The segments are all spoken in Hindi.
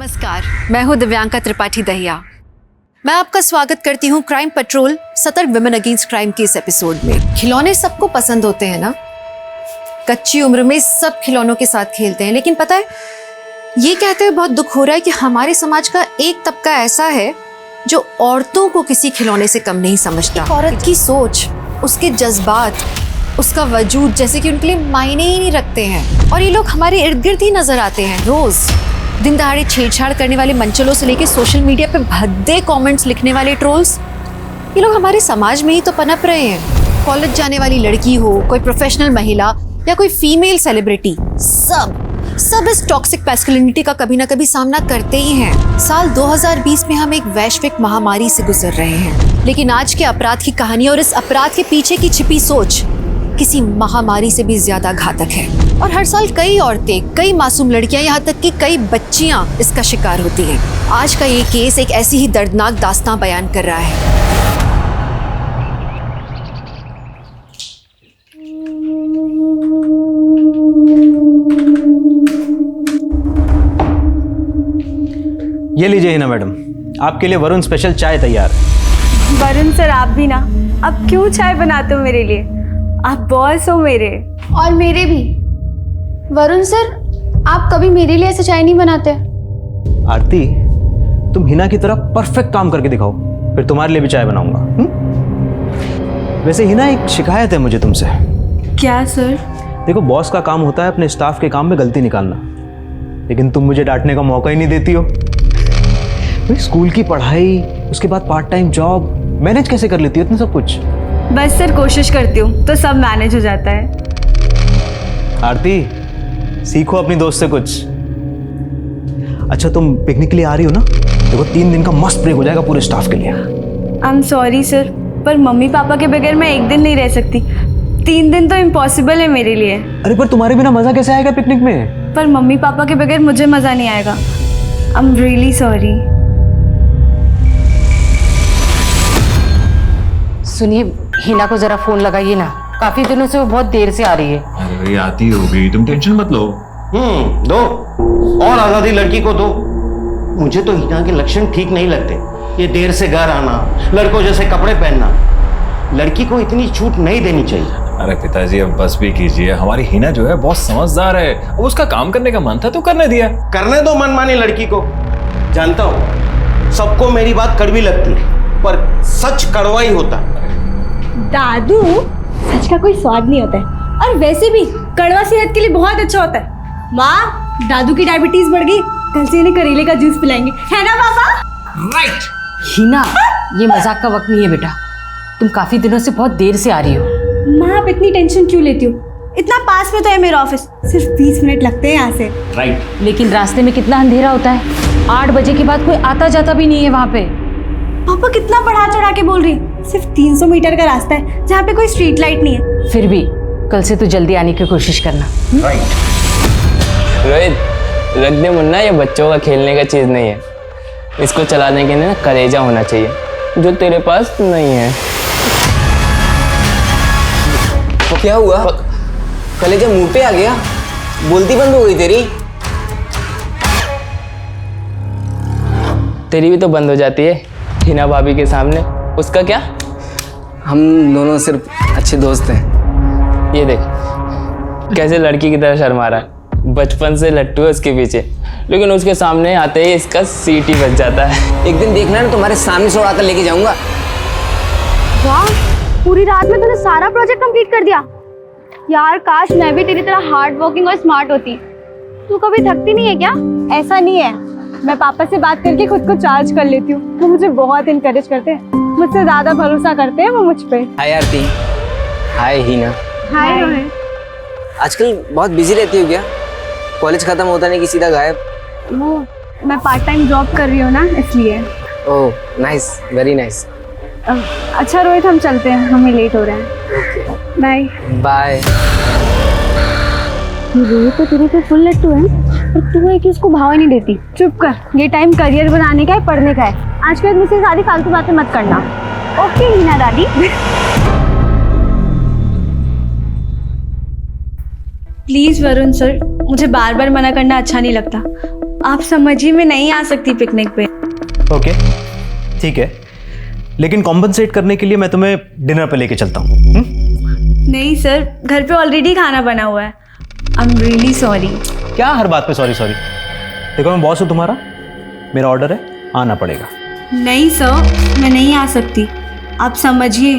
नमस्कार, मैं हूं दिव्यांका त्रिपाठी दहिया। मैं आपका स्वागत करती हूं क्राइम पेट्रोल सतर्क विमेन अगेंस्ट क्राइम के इस एपिसोड में। खिलौने सबको पसंद होते हैं ना, कच्ची उम्र में सब खिलौनों के साथ खेलते हैं, लेकिन पता है ये कहते हुए बहुत दुख हो रहा है कि हमारे समाज का एक तबका ऐसा है जो औरतों को किसी खिलौने से कम नहीं समझता। औरत की सोच, उसके जज्बात, उसका वजूद जैसे कि उनके लिए मायने ही नहीं रखते हैं, और ये लोग हमारे इर्द गिर्द ही नजर आते हैं। रोज दिन दहाड़े छेड़छाड़ करने वाले मंचलों से लेके सोशल मीडिया पे भद्दे कमेंट्स लिखने वाले ट्रोल्स, ये लोग हमारे समाज में ही तो पनप रहे हैं। कॉलेज जाने वाली लड़की हो, कोई प्रोफेशनल महिला या कोई फीमेल सेलिब्रिटी, सब इस टॉक्सिक मैस्कुलिनिटी का कभी ना कभी सामना करते ही हैं। साल 2020 में हम एक वैश्विक महामारी से गुजर रहे हैं, लेकिन आज के अपराध की कहानी और इस अपराध के पीछे की छिपी सोच किसी महामारी से भी ज्यादा घातक है। और हर साल कई औरतें, कई मासूम लड़कियां, यहाँ तक कि कई बच्चियां इसका शिकार होती हैं। आज का ये केस एक ऐसी ही दर्दनाक दास्तां बयान कर रहा है। ये लीजिए हिना मैडम, आपके लिए वरुण स्पेशल चाय तैयार। वरुण सर, आप भी ना, अब क्यों चाय बनाते हो मेरे लिए? आप बॉस हो मेरे। और मेरे भी। वरुण सर, आप कभी मेरे लिए ऐसे चाय नहीं बनाते। आरती, तुम हिना की तरह परफेक्ट काम करके दिखाओ, फिर तुम्हारे लिए भी चाय बनाऊंगा। वैसे हिना, एक शिकायत है मुझे तुमसे। क्या सर? देखो, बॉस का काम होता है अपने स्टाफ के काम में गलती निकालना, लेकिन तुम मुझे डांटने का मौका ही नहीं देती हो। भाई, स्कूल की पढ़ाई, उसके बाद पार्ट टाइम जॉब, मैनेज कैसे कर लेती हो इतना सब कुछ? बस सर, कोशिश करती हूँ तो सब मैनेज हो जाता है। आरती, सीखो अपनी दोस्त से कुछ। अच्छा, तुम पिकनिक के लिए आ रही हो ना? देखो, 3 दिन का मस्त ब्रेक हो जाएगा पूरे स्टाफ के लिए। आई एम सॉरी सर, पर मम्मी पापा के बगैर मैं एक दिन नहीं रह सकती। 3 दिन तो इम्पॉसिबल है मेरे लिए। अरे, पर तुम्हारे बिना मजा कैसे आएगा पिकनिक में? पर मम्मी पापा के बगैर मुझे मज़ा नहीं आएगा। I am really sorry. सुनिए, हिना को जरा फोन लगाइए ना, काफी दिनों से वो बहुत देर से आ रही है। अरे आती होगी, तुम टेंशन मत लो। दो और आजादी लड़की को दो। मुझे तो हिना के लक्षण ठीक नहीं लगते। ये देर से घर आना, लड़कों जैसे कपड़े पहनना, लड़की को इतनी छूट नहीं देनी चाहिए। अरे पिताजी, अब बस भी कीजिए। हमारी हिना जो है बहुत समझदार है, अब उसका काम करने का मन था तो करने दिया। करने दो मनमानी लड़की को। जानता हूँ सबको मेरी बात कड़वी लगती है, पर सच कड़वा ही होता है। दादू, सच का कोई स्वाद नहीं होता है, और वैसे भी कड़वा सेहत के लिए बहुत अच्छा होता है। माँ, दादू की डायबिटीज बढ़ गई, कल से इन्हें करेले का जूस पिलाएंगे, है ना पापा? राइट। हिना, ये मजाक का वक्त नहीं है बेटा, तुम काफी दिनों से बहुत देर से आ रही हो। माँ, आप इतनी टेंशन क्यों लेती हो? इतना पास में तो है मेरा ऑफिस, सिर्फ 20 मिनट लगते हैं यहाँ से। राइट। लेकिन रास्ते में कितना अंधेरा होता है, 8 बजे के बाद कोई आता जाता भी नहीं है वहाँ पे। पापा कितना बढ़ा चढ़ा के बोल रही, सिर्फ 300 मीटर का रास्ता है जहाँ पे कोई स्ट्रीट लाइट नहीं है। फिर भी कल से तो जल्दी आने की कोशिश करना। राइट। रोहित, रख दे मुन्ना, ये बच्चों का खेलने का चीज़ नहीं है। इसको चलाने के लिए ना कलेजा होना चाहिए, जो तेरे पास नहीं है। तो क्या हुआ? कलेजा मुंह पे आ गया? बोलती बंद हो गई तेरी? तेरी भी तो बंद हो जाती है हिना भाभी के सामने। उसका क्या? हम दोनों सिर्फ अच्छे दोस्त हैं। ये देख कैसे लड़की की तरह शर्मा रहा है। बचपन से लट्टू है उसके पीछे, लेकिन उसके सामने आते ही इसका सीट ही बच जाता है। एक दिन देखना ना, तुम्हारे सामने से उड़ाकर लेके जाऊंगा। वाह, पूरी रात में तूने सारा प्रोजेक्ट कंप्लीट कर दिया। यार, काश मैं भी तेरी तरह हार्ड वर्किंग और स्मार्ट होती। तू कभी थकती नहीं है क्या? ऐसा नहीं है, मैं पापा से बात करके खुद को चार्ज कर लेती हूँ। वो मुझे बहुत इनकरेज करते हैं, मुझसे ज्यादा भरोसा करते हैं वो मुझ पे। हाय आरती। हाय हिना। हाय रोहित। आजकल बहुत बिजी रहती हो क्या? कॉलेज खत्म होता नहीं कि सीधा गायब? वो मैं पार्ट टाइम जॉब कर रही हूँ ना, इसलिए। Oh nice, very nice. अच्छा रोहित, हम चलते हैं, हमें लेट हो रहा है। Bye bye. रोहित तो तेरे पे फुल लट्टू है, और तू है कि उसको भाव ही नहीं देती। चुप कर, ये टाइम करियर बनाने का है, पढ़ने का है। आज के बाद मुझसे सारी फालतू बातें मत करना। ओके हिना दादी। प्लीज वरुण सर, मुझे बार बार मना करना अच्छा नहीं लगता, आप समझिए मैं नहीं आ सकती पिकनिक पे। ओके ठीक है, लेकिन कॉम्पनसेट करने के लिए मैं तुम्हें डिनर पे लेके चलता हूँ। नहीं सर, घर पे ऑलरेडी खाना बना हुआ है। I am really sorry. क्या हर बात पे सॉरी सॉरी? देखो मैं बॉस हूँ तुम्हारा, मेरा ऑर्डर है, आना पड़ेगा। नहीं सर, मैं नहीं आ सकती, आप समझिए।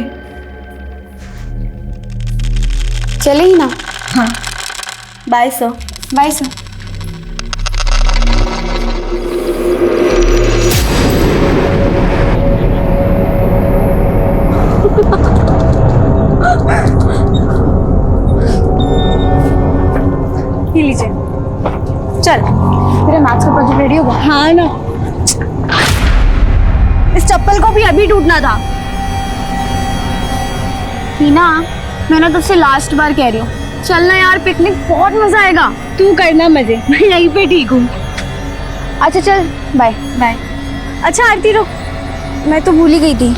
चले ही ना। हाँ, बाय सर। Bye sir. ये लीजिए। चल, तेरा मैथ्स का प्रोजेक्ट रेडी होगा? हाँ ना, इस चप्पल को भी अभी टूटना था। हीना, मैंने तुझसे लास्ट बार कह रही हूँ, चलना यार, पिकनिक बहुत मजा आएगा। तू करना मजे, मैं यहीं पे ठीक हूँ। अच्छा चल, बाय बाय। अच्छा आरती रुक, मैं तो भूल ही गई थी।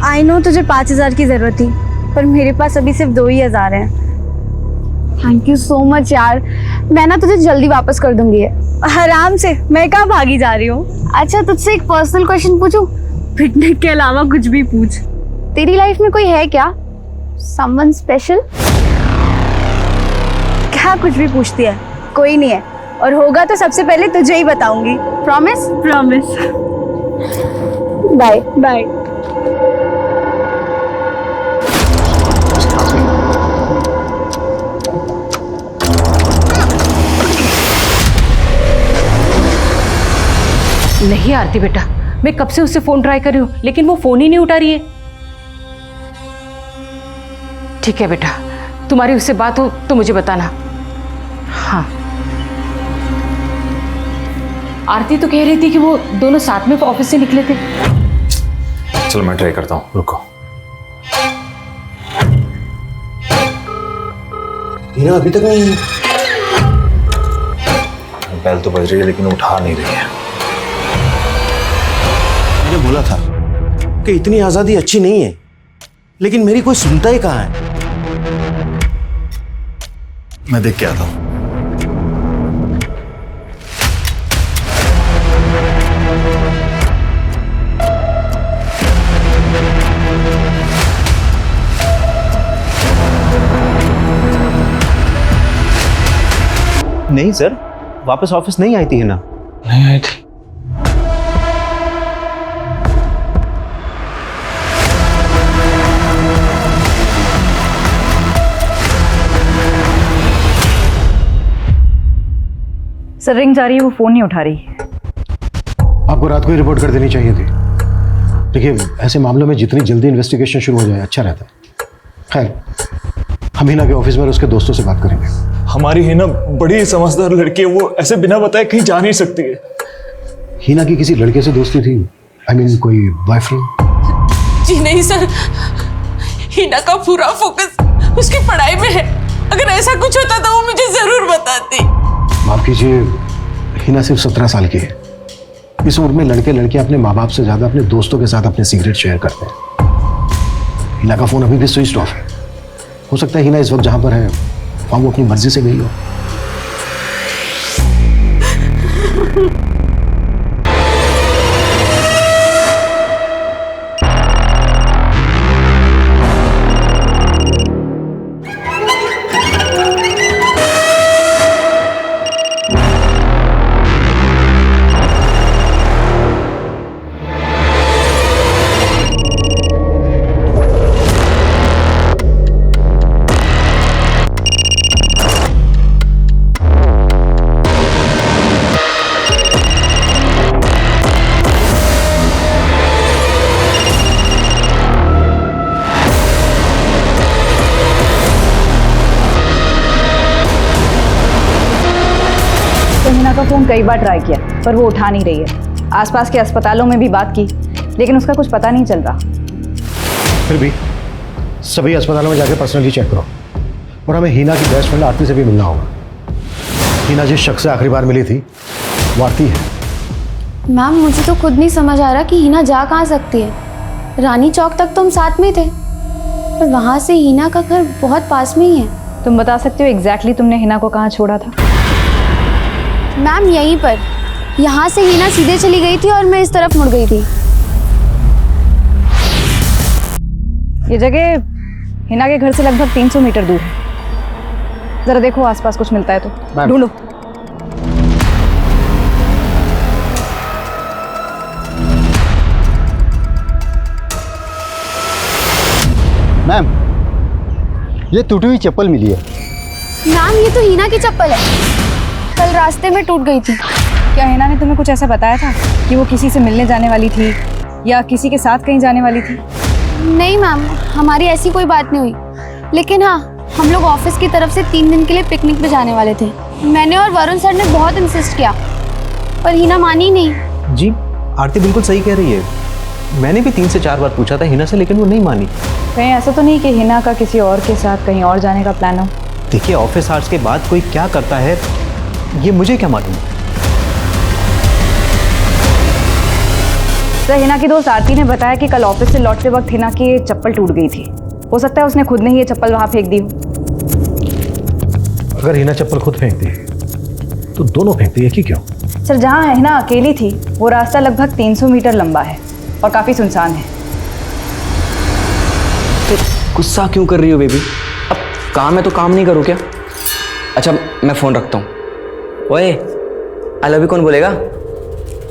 आई नो तुझे 5,000 की जरूरत थी, पर मेरे पास अभी सिर्फ 2,000 हैं। थैंक यू सो मच यार, मैं ना तुझे जल्दी वापस कर दूंगी। आराम से, मैं कहाँ भागी जा रही हूँ। अच्छा तुझसे एक पर्सनल क्वेश्चन पूछूं? पिकनिक के अलावा कुछ भी पूछ। तेरी लाइफ में कोई है क्या, समवन स्पेशल? क्या कुछ भी पूछती है? कोई नहीं है, और होगा तो सबसे पहले तुझे ही बताऊंगी। प्रॉमिस? प्रॉमिस। Bye bye. नहीं आरती बेटा, मैं कब से उससे फोन ट्राई कर रही हूँ, लेकिन वो फोन ही नहीं उठा रही है। ठीक है बेटा, तुम्हारी उससे बात हो तो मुझे बताना। हाँ, आरती तो कह रही थी कि वो दोनों साथ में ऑफिस से निकले थे। चलो मैं ट्राई करता हूँ, रुको। हीना अभी तक नहीं आई। बेल तो बज रही है लेकिन उठा नहीं रही है। मैंने बोला था कि इतनी आजादी अच्छी नहीं है, लेकिन मेरी कोई सुनता ही कहाँ है। मैं देख के आता हूं। नहीं सर, वापस ऑफिस नहीं आई थी हिना। नहीं आई थी। सर रिंग जा रही है, वो फोन नहीं उठा रही। आपको रात को ही रिपोर्ट कर देनी चाहिए थी। देखिए, ऐसे मामलों में जितनी जल्दी इन्वेस्टिगेशन शुरू हो जाए अच्छा रहता है। खैर, हम हिना के ऑफिस में और उसके दोस्तों से बात करेंगे। हमारी हिना बड़ी समझदार लड़की है, वो ऐसे बिना बताए कहीं जा नहीं सकती है। हिना की किसी लड़के से दोस्ती थी? आई मीन कोई बॉयफ्रेंड? जी नहीं सर, हिना का पूरा फोकस उसकी पढ़ाई में है। अगर ऐसा कुछ होता तो वो मुझे जरूर बताती। माफ कीजिए, हिना सिर्फ 17 साल की है। इस उम्र में लड़के लड़कियां अपने माँ बाप से ज्यादा अपने दोस्तों के साथ अपने सीक्रेट शेयर करते हैं। हिना का फोन अभी भी स्विच ऑफ है। हो सकता है हिना इस वक्त जहां पर है वहां वो अपनी मर्जी से गई हो। हिना का फोन कई बार ट्राई किया पर वो उठा नहीं रही है। आसपास के अस्पतालों में भी बात की, लेकिन उसका कुछ पता नहीं चल रहा। फिर भी सभी अस्पतालों में जाके पर्सनली चेक करो, और हमें हिना की बेस्ट फ्रेंड आरती से भी मिलना होगा। हिना जिस शख्स से आखिरी बार मिली थी वो आरती है। मैम, मुझे तो खुद नहीं समझ आ रहा कि हिना जा कहाँ सकती है। रानी चौक तक तो हम साथ में थे, पर वहाँ से हिना का घर बहुत पास में ही है। तुम बता सकते हो एग्जैक्टली तुमने हिना को कहाँ छोड़ा था? मैम यहीं पर। यहाँ से हिना सीधे चली गई थी और मैं इस तरफ मुड़ गई थी। ये जगह हिना के घर से लगभग 300 मीटर दूर है। जरा देखो आसपास कुछ मिलता है तो ढूंढो। मैम, ये टूटी हुई चप्पल मिली है। मैम ये तो हिना की चप्पल है, कल रास्ते में टूट गई थी। क्या हिना ने तुम्हें कुछ ऐसा बताया था कि वो किसी से मिलने जाने वाली थी या किसी के साथ कहीं जाने वाली थी? नहीं मैम, हमारी ऐसी कोई बात नहीं हुई। लेकिन हाँ, हम लोग ऑफिस की तरफ से 3 दिन के लिए पिकनिक पे जाने वाले थे। मैंने और वरुण सर ने बहुत इंसिस्ट किया, पर हिना मानी नहीं। जी आरती बिल्कुल सही कह रही है। मैंने भी 3 से 4 बार पूछा था हिना से, लेकिन वो नहीं मानी। कहीं ऐसा तो नहीं कि हिना का किसी और के साथ कहीं और जाने का प्लान हो? देखिए, ऑफिस आवर्स के बाद कोई क्या करता है ये मुझे क्या मालूम। सर, हिना की दोस्त आरती ने बताया कि कल ऑफिस से लौटते वक्त हिना की चप्पल टूट गई थी। हो सकता है उसने खुद ने ही ये चप्पल वहां फेंक दी हो। अगर हिना चप्पल खुद फेंकती है तो दोनों फेंकती है कि क्यों? सर, जहाँ हिना अकेली थी वो रास्ता लगभग 300 मीटर लंबा है और काफी सुनसान है। गुस्सा क्यों कर रही हो बेबी? अब काम है तो काम नहीं करो क्या? अच्छा मैं फोन रखता हूँ। ओए, आई लव यू कौन बोलेगा?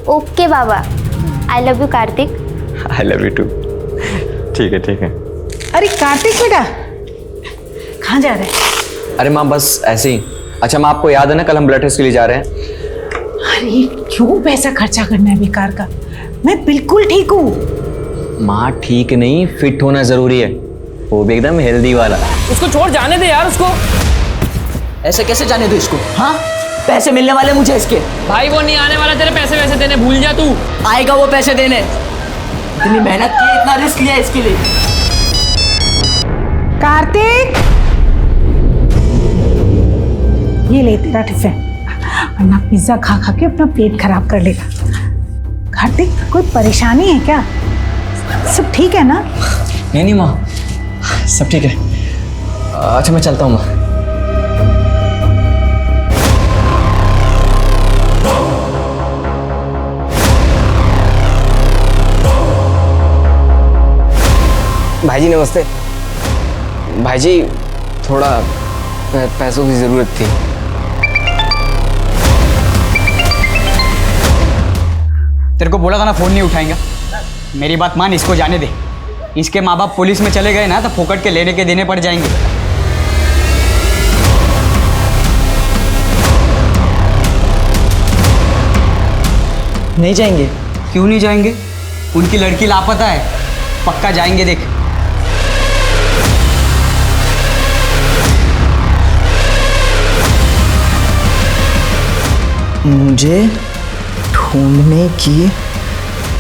ओके बाबा, I love you Kartik. I love you too. ठीक है ठीक है। अरे कार्तिक बेटा, कहाँ जा रहे हैं? अरे माँ बस ऐसे ही। अच्छा माँ, आपको याद है ना कल हम ब्लड टेस्ट के लिए जा रहे हैं? अरे क्यों पैसा खर्चा करना है बेकार का? मैं बिल्कुल ठीक हूँ। माँ ठीक नहीं, फिट होना जरूरी है, वो भी एकदम हेल्दी वाला। उसको छोड़, जाने दे यार उसको। ऐसे कैसे जाने दो इसको? हाँ, पैसे मिलने वाले मुझे इसके। भाई वो नहीं आने वाला तेरे पैसे वैसे देने, भूल जा तू। आएगा वो पैसे देने। इतनी मेहनत की, इतना रिस्क लिया इसके लिए। कार्तिक, ये ले तेरा टिफिन, वरना पिज्जा खा खा के अपना पेट खराब कर लेगा। कार्तिक, कोई परेशानी है क्या? सब ठीक है ना? नहीं माँ, सब ठीक है। अच्छा मैं चलता हूँ माँ। भाईजी नमस्ते। भाईजी थोड़ा पैसों की ज़रूरत थी। तेरे को बोला था ना फोन नहीं उठाएंगा। मेरी बात मान, इसको जाने दे। इसके माँ बाप पुलिस में चले गए ना तो फोकट के लेने के देने पड़ जाएंगे। नहीं जाएंगे? क्यों नहीं जाएंगे? उनकी लड़की लापता है, पक्का जाएंगे। देख मुझे ढूंढने की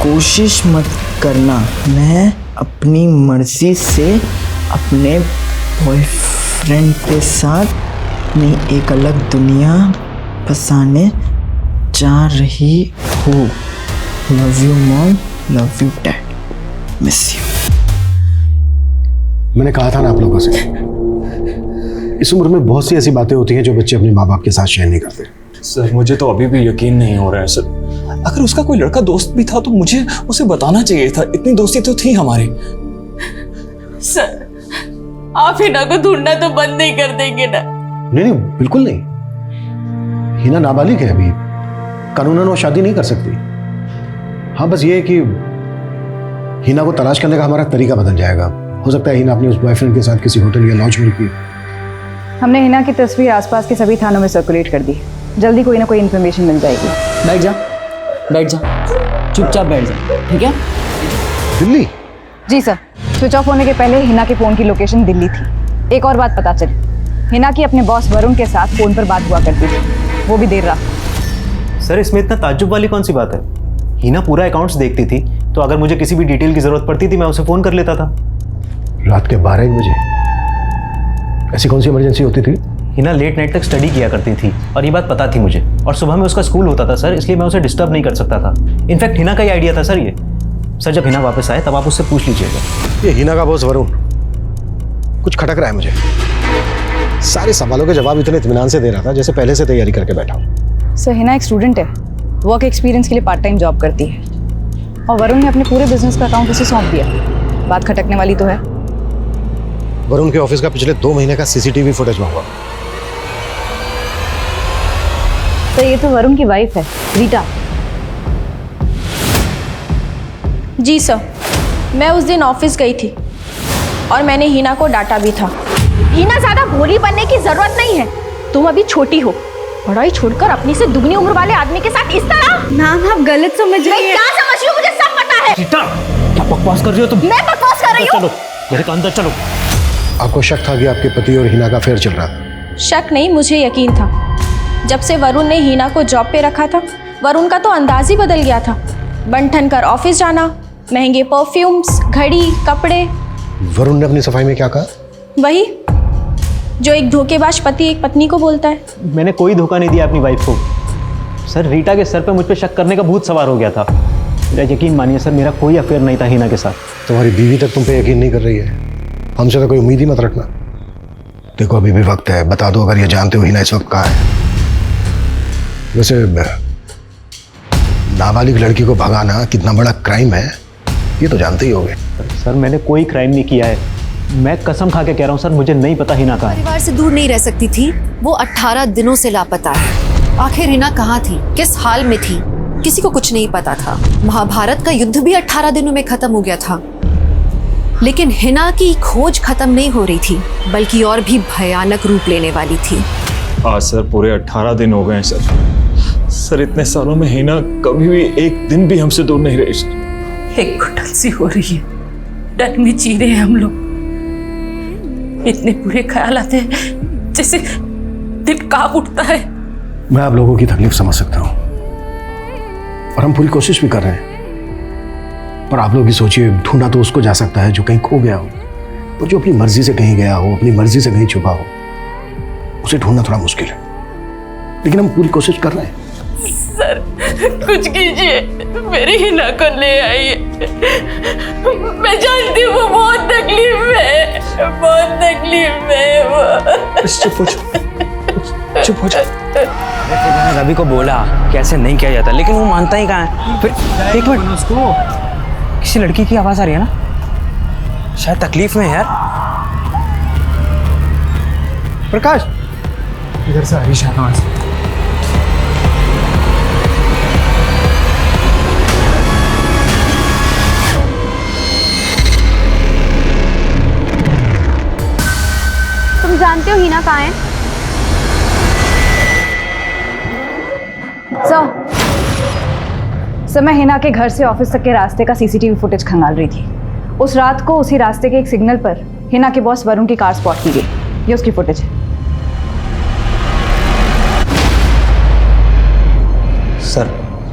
कोशिश मत करना। मैं अपनी मर्जी से अपने बॉयफ्रेंड के साथ अपनी एक अलग दुनिया बसाने जा रही हूँ। Love you mom, love you dad, miss you. मैंने कहा था ना आप लोगों से, इस उम्र में बहुत सी ऐसी बातें होती हैं जो बच्चे अपने माँ बाप के साथ शेयर नहीं करते। सर मुझे तो अभी भी यकीन नहीं हो रहा है सर। अगर उसका कोई लड़का दोस्त भी था तो मुझे उसे बताना चाहिए था। इतनी दोस्ती तो थी हमारी। सर, आप हिना को ढूंढना तो बंद नहीं कर देंगे ना? नहीं, बिल्कुल नहीं। हिना नाबालिग है, अभी कानूनन वो शादी नहीं कर सकती। हाँ, बस ये है कि हिना को तलाश करने का हमारा तरीका बदल जाएगा। हो सकता है हिना अपने उस बॉयफ्रेंड के साथ किसी होटल या लॉज में रुकी। हमने हिना की तस्वीर आसपास के सभी थानों में सर्कुलेट कर दी। जल्दी कोई ना कोई इन्फॉर्मेशन मिल जाएगी। बैठ जा, बैठ जा, चुपचाप बैठ जा, ठीक है? दिल्ली? जी सर, स्विच ऑफ होने के पहले हिना के फ़ोन की लोकेशन दिल्ली थी। एक और बात पता चली, हिना की अपने बॉस वरुण के साथ फ़ोन पर बात हुआ करती थी, वो भी देर रात। सर इसमें इतना ताज्जुब वाली कौन सी बात है? हिना पूरा अकाउंट्स देखती थी, तो अगर मुझे किसी भी डिटेल की जरूरत पड़ती थी मैं उसे फ़ोन कर लेता था। रात के 12-1 बजे? ऐसी कौन सी इमरजेंसी होती थी? हिना लेट नाइट तक स्टडी किया करती थी और ये बात पता थी मुझे, और सुबह में उसका स्कूल होता था सर, इसलिए मैं उसे डिस्टर्ब नहीं कर सकता था। इनफैक्ट हिना का ही आइडिया था सर ये। सर जब हिना वापस आए तब आप उससे पूछ लीजिएगा। ये हिना का बॉस वरुण कुछ खटक रहा है मुझे। सारे सवालों के जवाब इतने इत्मीनान से दे रहा था जैसे पहले से तैयारी करके बैठा हूँ। सर हिना एक स्टूडेंट है, वर्क एक्सपीरियंस के लिए पार्ट टाइम जॉब करती है और वरुण ने अपने पूरे बिजनेस का अकाउंट उसे सौंप दिया। बात खटकने वाली तो है। वरुण के ऑफिस का पिछले 2 महीने का सीसीटीवी फुटेज मंगवा। तो ये तो वरुण की वाइफ है, रीटा। जी सर, मैं उस दिन ऑफिस गई थी और मैंने हिना को डांटा भी था। हिना ज्यादा भोली बनने की जरूरत नहीं है, तुम अभी छोटी हो। पढ़ाई छोड़कर अपनी से दुगनी उम्र वाले आदमी के साथ इस तरह। नाम आप गलत समझ रही हैं। मैं क्या समझ रही हूँ, मुझे सब पता है। रीटा, क्या बकवास कर रही हो तुम? मैं बकवास कर रही हूँ? चलो मेरे को अंदर चलो। आपको शक था कि आपके पति और हिना का अफेयर चल रहा था? शक नहीं, मुझे यकीन था। जब से वरुण ने हिना को जॉब पे रखा था, वरुण का तो अंदाज ही बदल गया था। बन ठन कर ऑफिस जाना, महंगे परफ्यूम्स, घड़ी, कपड़े। वरुण ने अपनी सफाई में क्या कहा? वही जो एक धोखेबाज पति एक पत्नी को बोलता है। मैंने कोई धोखा नहीं दिया अपनी वाइफ को। सर रीटा के सर पे मुझ पे शक करने का भूत सवार हो गया था। मेरा यकीन मानिए सर, मेरा कोई अफेयर नहीं था हिना के साथ। तुम्हारी बीवी तक तुम पे यकीन नहीं कर रही है, हमसे तो कोई उम्मीद ही मत रखना। देखो अभी भी वक्त है, बता दो अगर ये जानते हो हिना इस वक्त कहाँ है। वैसे नाबालिग लड़की को भगाना कितना बड़ा क्राइम है ये तो जानते ही होंगे। सर मैंने कोई क्राइम नहीं किया है, मैं कसम खा के कह रहा हूँ सर, मुझे नहीं पता हिना कहाँ है। परिवार से दूर नहीं रह सकती थी, वो 18 दिनों से लापता है। आखिर हिना कहाँ थी, किस हाल में थी, किसी को कुछ नहीं पता था। महाभारत का युद्ध भी 18 दिनों में खत्म हो गया था, लेकिन हिना की खोज खत्म नहीं हो रही थी, बल्कि और भी भयानक रूप लेने वाली थी। आज सर पूरे 18 दिन हो गए हैं सर। सर इतने सालों में हिना कभी भी एक दिन भी हमसे दूर नहीं रही सर। एक घुटन सी हो रही है, डर में जी रहे हैं हम लोग। इतने बुरे ख्याल आते हैं जैसे दिल कांप उठता है। मैं आप लोगों की तकलीफ समझ सकता हूँ और हम पूरी कोशिश भी कर रहे हैं, पर आप लोग ही सोचिए, ढूंढा तो उसको जा सकता है जो कहीं खो गया हो, पर जो अपनी मर्जी से कहीं गया हो, अपनी मर्जी से कहीं छुपा हो, उसे ढूंढना थोड़ा मुश्किल है, लेकिन हम पूरी कोशिश कर रहे हैं। सर कुछ कीजिए, मेरी हिना को ले आइए। मैं जानती हूँ वो बहुत तकलीफ में, बहुत तकलीफ में वो। चुप हो जाओ, चुप हो जाओ। मैंने रवि को बोला कि ऐसे नहीं किया जाता, लेकिन वो मानता ही कहाँ है। फिर एक मिनट, उसको किसी लड़की की आवाज आ रही है ना, शायद तकलीफ में है यार। प्रकाश इधर से हरीश आवाज। तुम जानते हो हिना कहाँ है? सर मैं हिना के घर से ऑफिस तक के रास्ते का सीसीटीवी फुटेज खंगाल रही थी। उस रात को उसी रास्ते के एक सिग्नल पर हिना के बॉस वरुण की कार स्पॉट की गई। ये उसकी फुटेज है।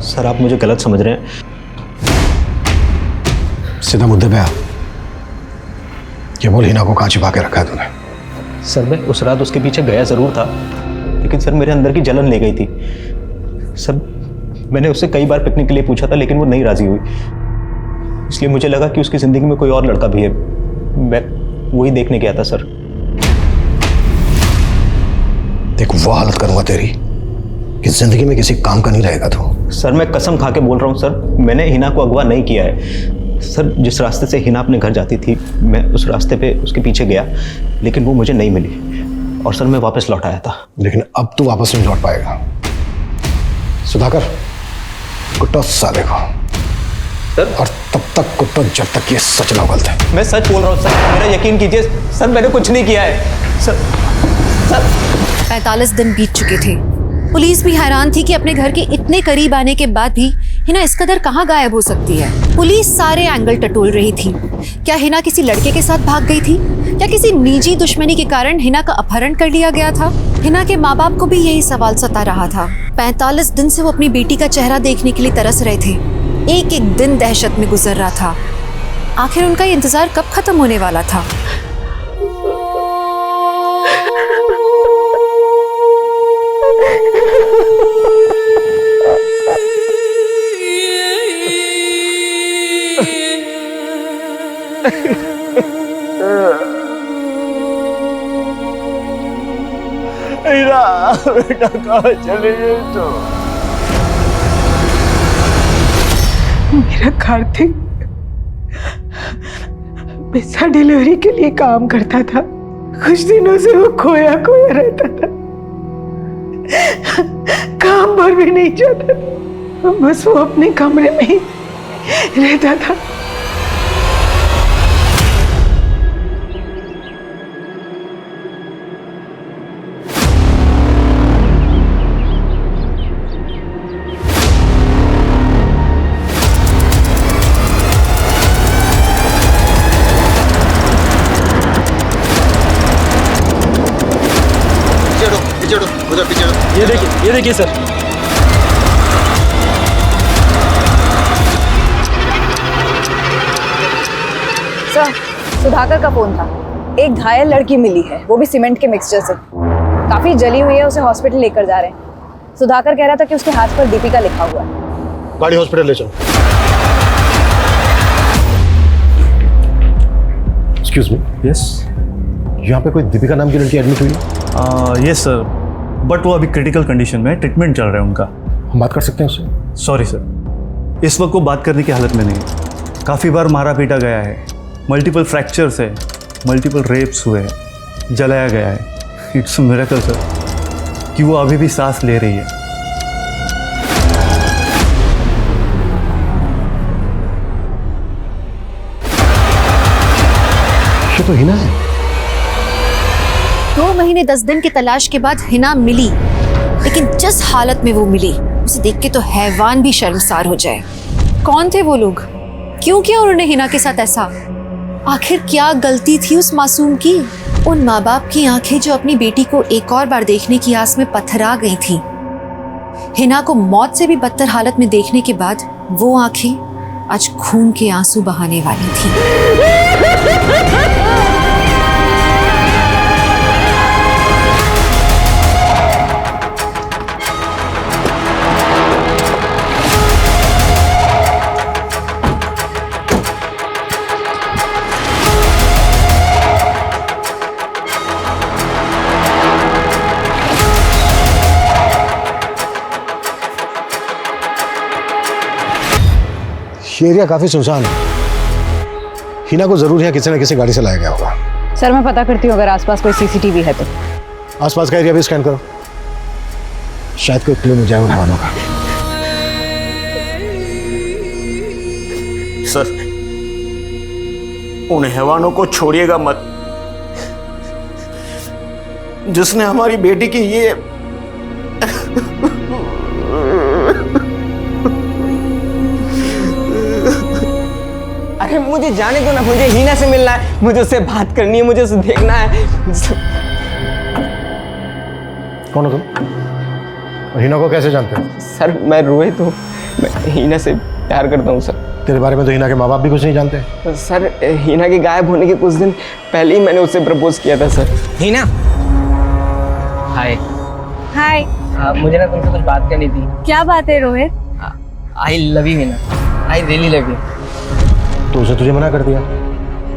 सर आप मुझे गलत समझ रहे हैं। सीधा मुद्दे पे आ। ये बोल हिना को कहाँ छिपा के रखा है तूने? सर मैं उस रात उसके पीछे गया ज़रूर था, लेकिन सर मेरे अंदर की जलन ले गई थी। सर मैंने उससे कई बार पिकनिक के लिए पूछा था, लेकिन वो नहीं राज़ी हुई, इसलिए मुझे लगा कि उसकी ज़िंदगी में कोई और लड़का भी है। मैं वही देखने गया था सर। देख वो हालत करूँगा तेरी कि ज़िंदगी में किसी काम का नहीं रहेगा तू। सर मैं कसम खा के बोल रहा हूँ सर, मैंने हिना को अगवा नहीं किया है। सर जिस रास्ते से हिना अपने घर जाती थी, मैं उस रास्ते पे उसके पीछे गया, लेकिन वो मुझे नहीं मिली और सर मैं वापस लौट आया था। लेकिन अब तू वापस नहीं लौट पाएगा। सुधाकर कुट्टो साले को सर, और तब तक कुट्टो जब तक ये सच ना उगलता है। मैं सच बोल रहा हूँ सर, मेरा यकीन कीजिए सर, मैंने कुछ नहीं किया है सर। 45 दिन बीत चुके थे। पुलिस भी हैरान थी कि अपने घर के इतने करीब आने के बाद भी हिना इस कदर कहाँ गायब हो सकती है। पुलिस सारे एंगल टटोल रही थी। क्या हिना किसी लड़के के साथ भाग गई थी? क्या किसी निजी दुश्मनी के कारण हिना का अपहरण कर लिया गया था? हिना के माँ बाप को भी यही सवाल सता रहा था। 45 दिन से वो अपनी बेटी का चेहरा देखने के लिए तरस रहे थे। एक एक दिन दहशत में गुजर रहा था। आखिर उनका ये इंतजार कब खत्म होने वाला था? बेटा कहाँ चले गए तो? मेरा कार्तिक पिज्जा डिलीवरी के लिए काम करता था। कुछ दिनों से वो खोया खोया रहता था, काम पर भी नहीं जाता था, बस वो अपने कमरे में ही रहता था। ये देखिए सर। सर, सुधाकर का फोन था। एक घायल लड़की मिली है, वो भी सीमेंट के मिक्सचर से। काफी जली हुई है, उसे हॉस्पिटल लेकर जा रहे हैं। सुधाकर कह रहा था कि उसके हाथ पर दीपिका लिखा हुआ है। गाड़ी हॉस्पिटल ले चलो। Excuse me. यस। यहाँ पे कोई दीपिका नाम की लड़की एडमिट हुई है? यस सर, बट वो अभी क्रिटिकल कंडीशन में ट्रीटमेंट चल रहा है उनका। हम बात कर सकते हैं उससे? सॉरी सर, इस वक्त वो बात करने की हालत में नहीं है। काफ़ी बार मारा पीटा गया है, मल्टीपल फ्रैक्चर्स है, मल्टीपल रेप्स हुए हैं, जलाया गया है। इट्स अ मिरेकल सर कि वो अभी भी सांस ले रही है। ये तो हिना है। 2 महीने 10 दिन की तलाश के बाद हिना मिली, लेकिन जिस हालत में वो मिली उसे देख के तो हैवान भी शर्मसार हो जाए। कौन थे वो लोग? क्यों किया उन्होंने हिना के साथ ऐसा? आखिर क्या गलती थी उस मासूम की? उन माँ बाप की आंखें जो अपनी बेटी को एक और बार देखने की आस में पथरा गई थी। हिना को मौत से भी बदतर हालत में देखने के बाद वो आंखें आज खून के आंसू बहाने वाली थी। ये एरिया काफी सुनसान है। हिना को जरूर यहाँ किसी न किसी गाड़ी से लाया गया होगा। सर, मैं पता करती हूँ अगर आसपास कोई सीसीटीवी है तो। आसपास का एरिया भी स्कैन करो, शायद कोई क्लू मिल जाए उन हैवानों का। सर, उन हैवानों को छोड़िएगा मत जिसने हमारी बेटी की ये अरे मुझे जाने दो ना, मुझे हीना से मिलना है, मुझे उससे बात करनी है, मुझे उसे देखना है। कौन हो तुम? और हिना को कैसे जानते हो? सर, मैं रोहित हूँ, मैं हीना से प्यार करता हूँ सर। तेरे बारे में तो हिना के माँ बाप भी कुछ नहीं जानते। सर, हीना के गायब होने के कुछ दिन पहले ही मैंने उससे प्रपोज किया था सर। हीना, हाय। हाय। मुझे ना तुमसे कुछ बात करनी थी। क्या बात है Rohit? I love you Heena, I really love you. तो उसे तुझे मना कर दिया?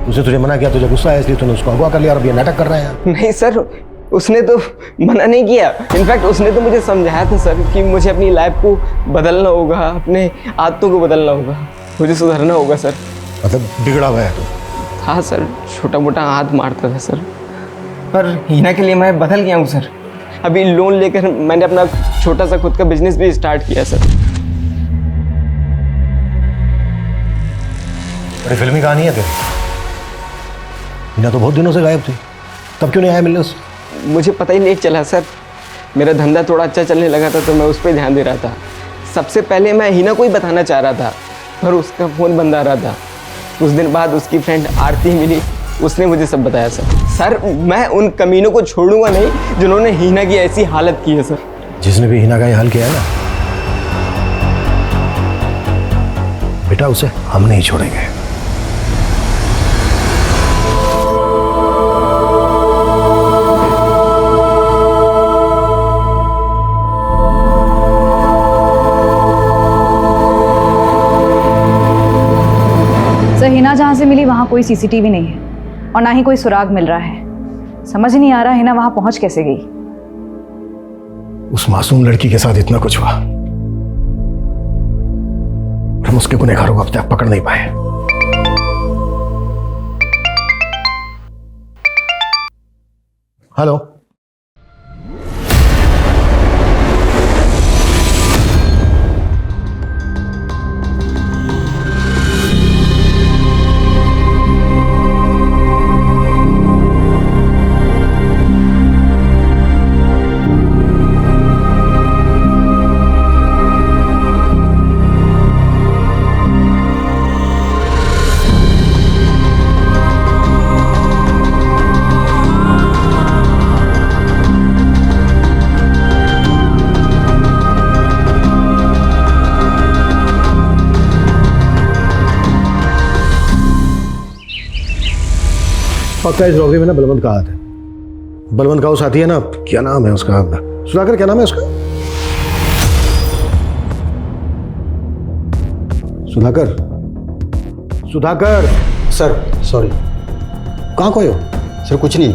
उसे तुझे मना किया, तुझे गुस्सा है इसलिए तूने उसको अगवा कर लिया और अब ये नाटक कर रहे हैं? नहीं सर, उसने तो मना नहीं किया। इनफैक्ट उसने तो मुझे समझाया था सर कि मुझे अपनी लाइफ को बदलना होगा, अपने आदतों को बदलना होगा, मुझे सुधरना होगा सर। मतलब बिगड़ा हुआ है तू? हाँ सर, छोटा मोटा हाथ मारता था सर, पर हीना के लिए मैं बदल गया हूँ सर। अभी लोन लेकर मैंने अपना छोटा सा खुद का बिजनेस भी स्टार्ट किया सर। बड़ी फिल्मी कहानी है तेरी। हिना तो बहुत दिनों से गायब थी, तब क्यों नहीं आया मिलने उससे? मुझे पता ही नहीं चला सर, मेरा धंधा थोड़ा अच्छा चलने लगा था तो मैं उस पर ध्यान दे रहा था। सबसे पहले मैं हीना को ही बताना चाह रहा था, पर उसका फ़ोन बंद आ रहा था। कुछ दिन बाद उसकी फ्रेंड आरती मिली, उसने मुझे सब बताया सर। सर, मैं उन कमीनों को छोड़ूंगा नहीं जिन्होंने हीना की ऐसी हालत की है सर। जिसने भी हिना का ये हाल किया है ना बेटा, उसे हम नहीं छोड़ेंगे। हिना जहाँ से मिली वहाँ कोई सीसीटीवी नहीं है और ना ही कोई सुराग मिल रहा है। समझ ही नहीं आ रहा हिना वहाँ पहुँच कैसे गई। उस मासूम लड़की के साथ इतना कुछ हुआ, हम उसके गुनहगारों को अब तक पकड़ नहीं पाए। हेलो, पक्का इस रॉबरी में ना बलवंत का हाथ है। बलवंत का वो साथी है ना, क्या नाम है उसका, सुधाकर, क्या नाम है उसका? सुधाकर, सुधाकर। Sir sorry. कहाँ खोए हो? सर कुछ नहीं,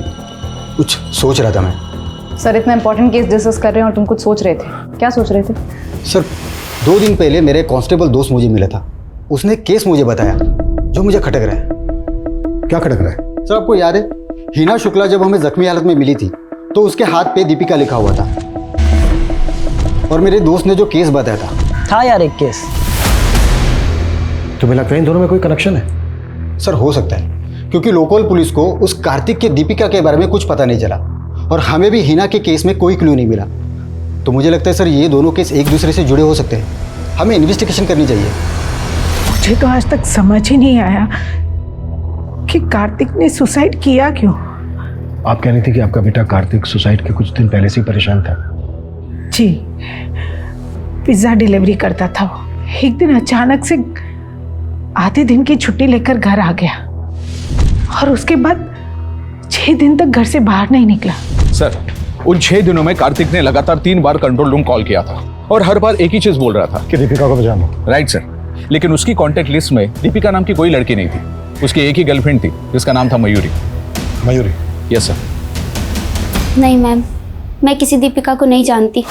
कुछ सोच रहा था मैं। सर इतना इंपॉर्टेंट केस डिस्कस कर रहे हैं और तुम कुछ सोच रहे थे, क्या सोच रहे थे? सर 2 दिन पहले मेरे कांस्टेबल दोस्त मुझे मिला था, उसने एक केस मुझे बताया जो मुझे खटक रहा है। क्या खटक रहा है? सर आपको याद है हिना शुक्ला जब हमें जख्मी हालत में मिली थी तो उसके हाथ पे दीपिका लिखा हुआ था, और मेरे दोस्त ने जो केस बताया था यार एक केस। तुम्हें लगता है इन दोनों में कोई कनेक्शन है? सर हो सकता है, क्योंकि लोकल पुलिस को उस कार्तिक के दीपिका के बारे में कुछ पता नहीं चला और हमें भी हिना के केस में कोई क्लू नहीं मिला। तो मुझे लगता है सर ये दोनों केस एक दूसरे से जुड़े हो सकते हैं, हमें इन्वेस्टिगेशन करनी चाहिए। मुझे तो आज तक समझ ही नहीं आया कि कार्तिक ने सुसाइड किया क्यों। आप कह रही थी कि आपका बेटा कार्तिक सुसाइड के कुछ दिन पहले से ही परेशान था। जी, पिज्जा डिलीवरी करता था वो। एक दिन अचानक से आधे दिन की छुट्टी लेकर घर आ गया और उसके बाद 6 दिन तक घर से बाहर नहीं निकला। सर उन 6 दिनों में कार्तिक ने लगातार 3 बार कंट्रोल रूम कॉल किया था और हर बार एक ही चीज बोल रहा था कि दीपिका को बचाना। राइट सर, लेकिन उसकी कॉन्टेक्ट लिस्ट में दीपिका नाम की कोई लड़की नहीं थी। उसकी एक ही गर्लफ्रेंड थी जिसका नाम था मयूरी। मयूरी? Yes sir. नहीं मैम, मैं किसी दीपिका को नहीं जानती।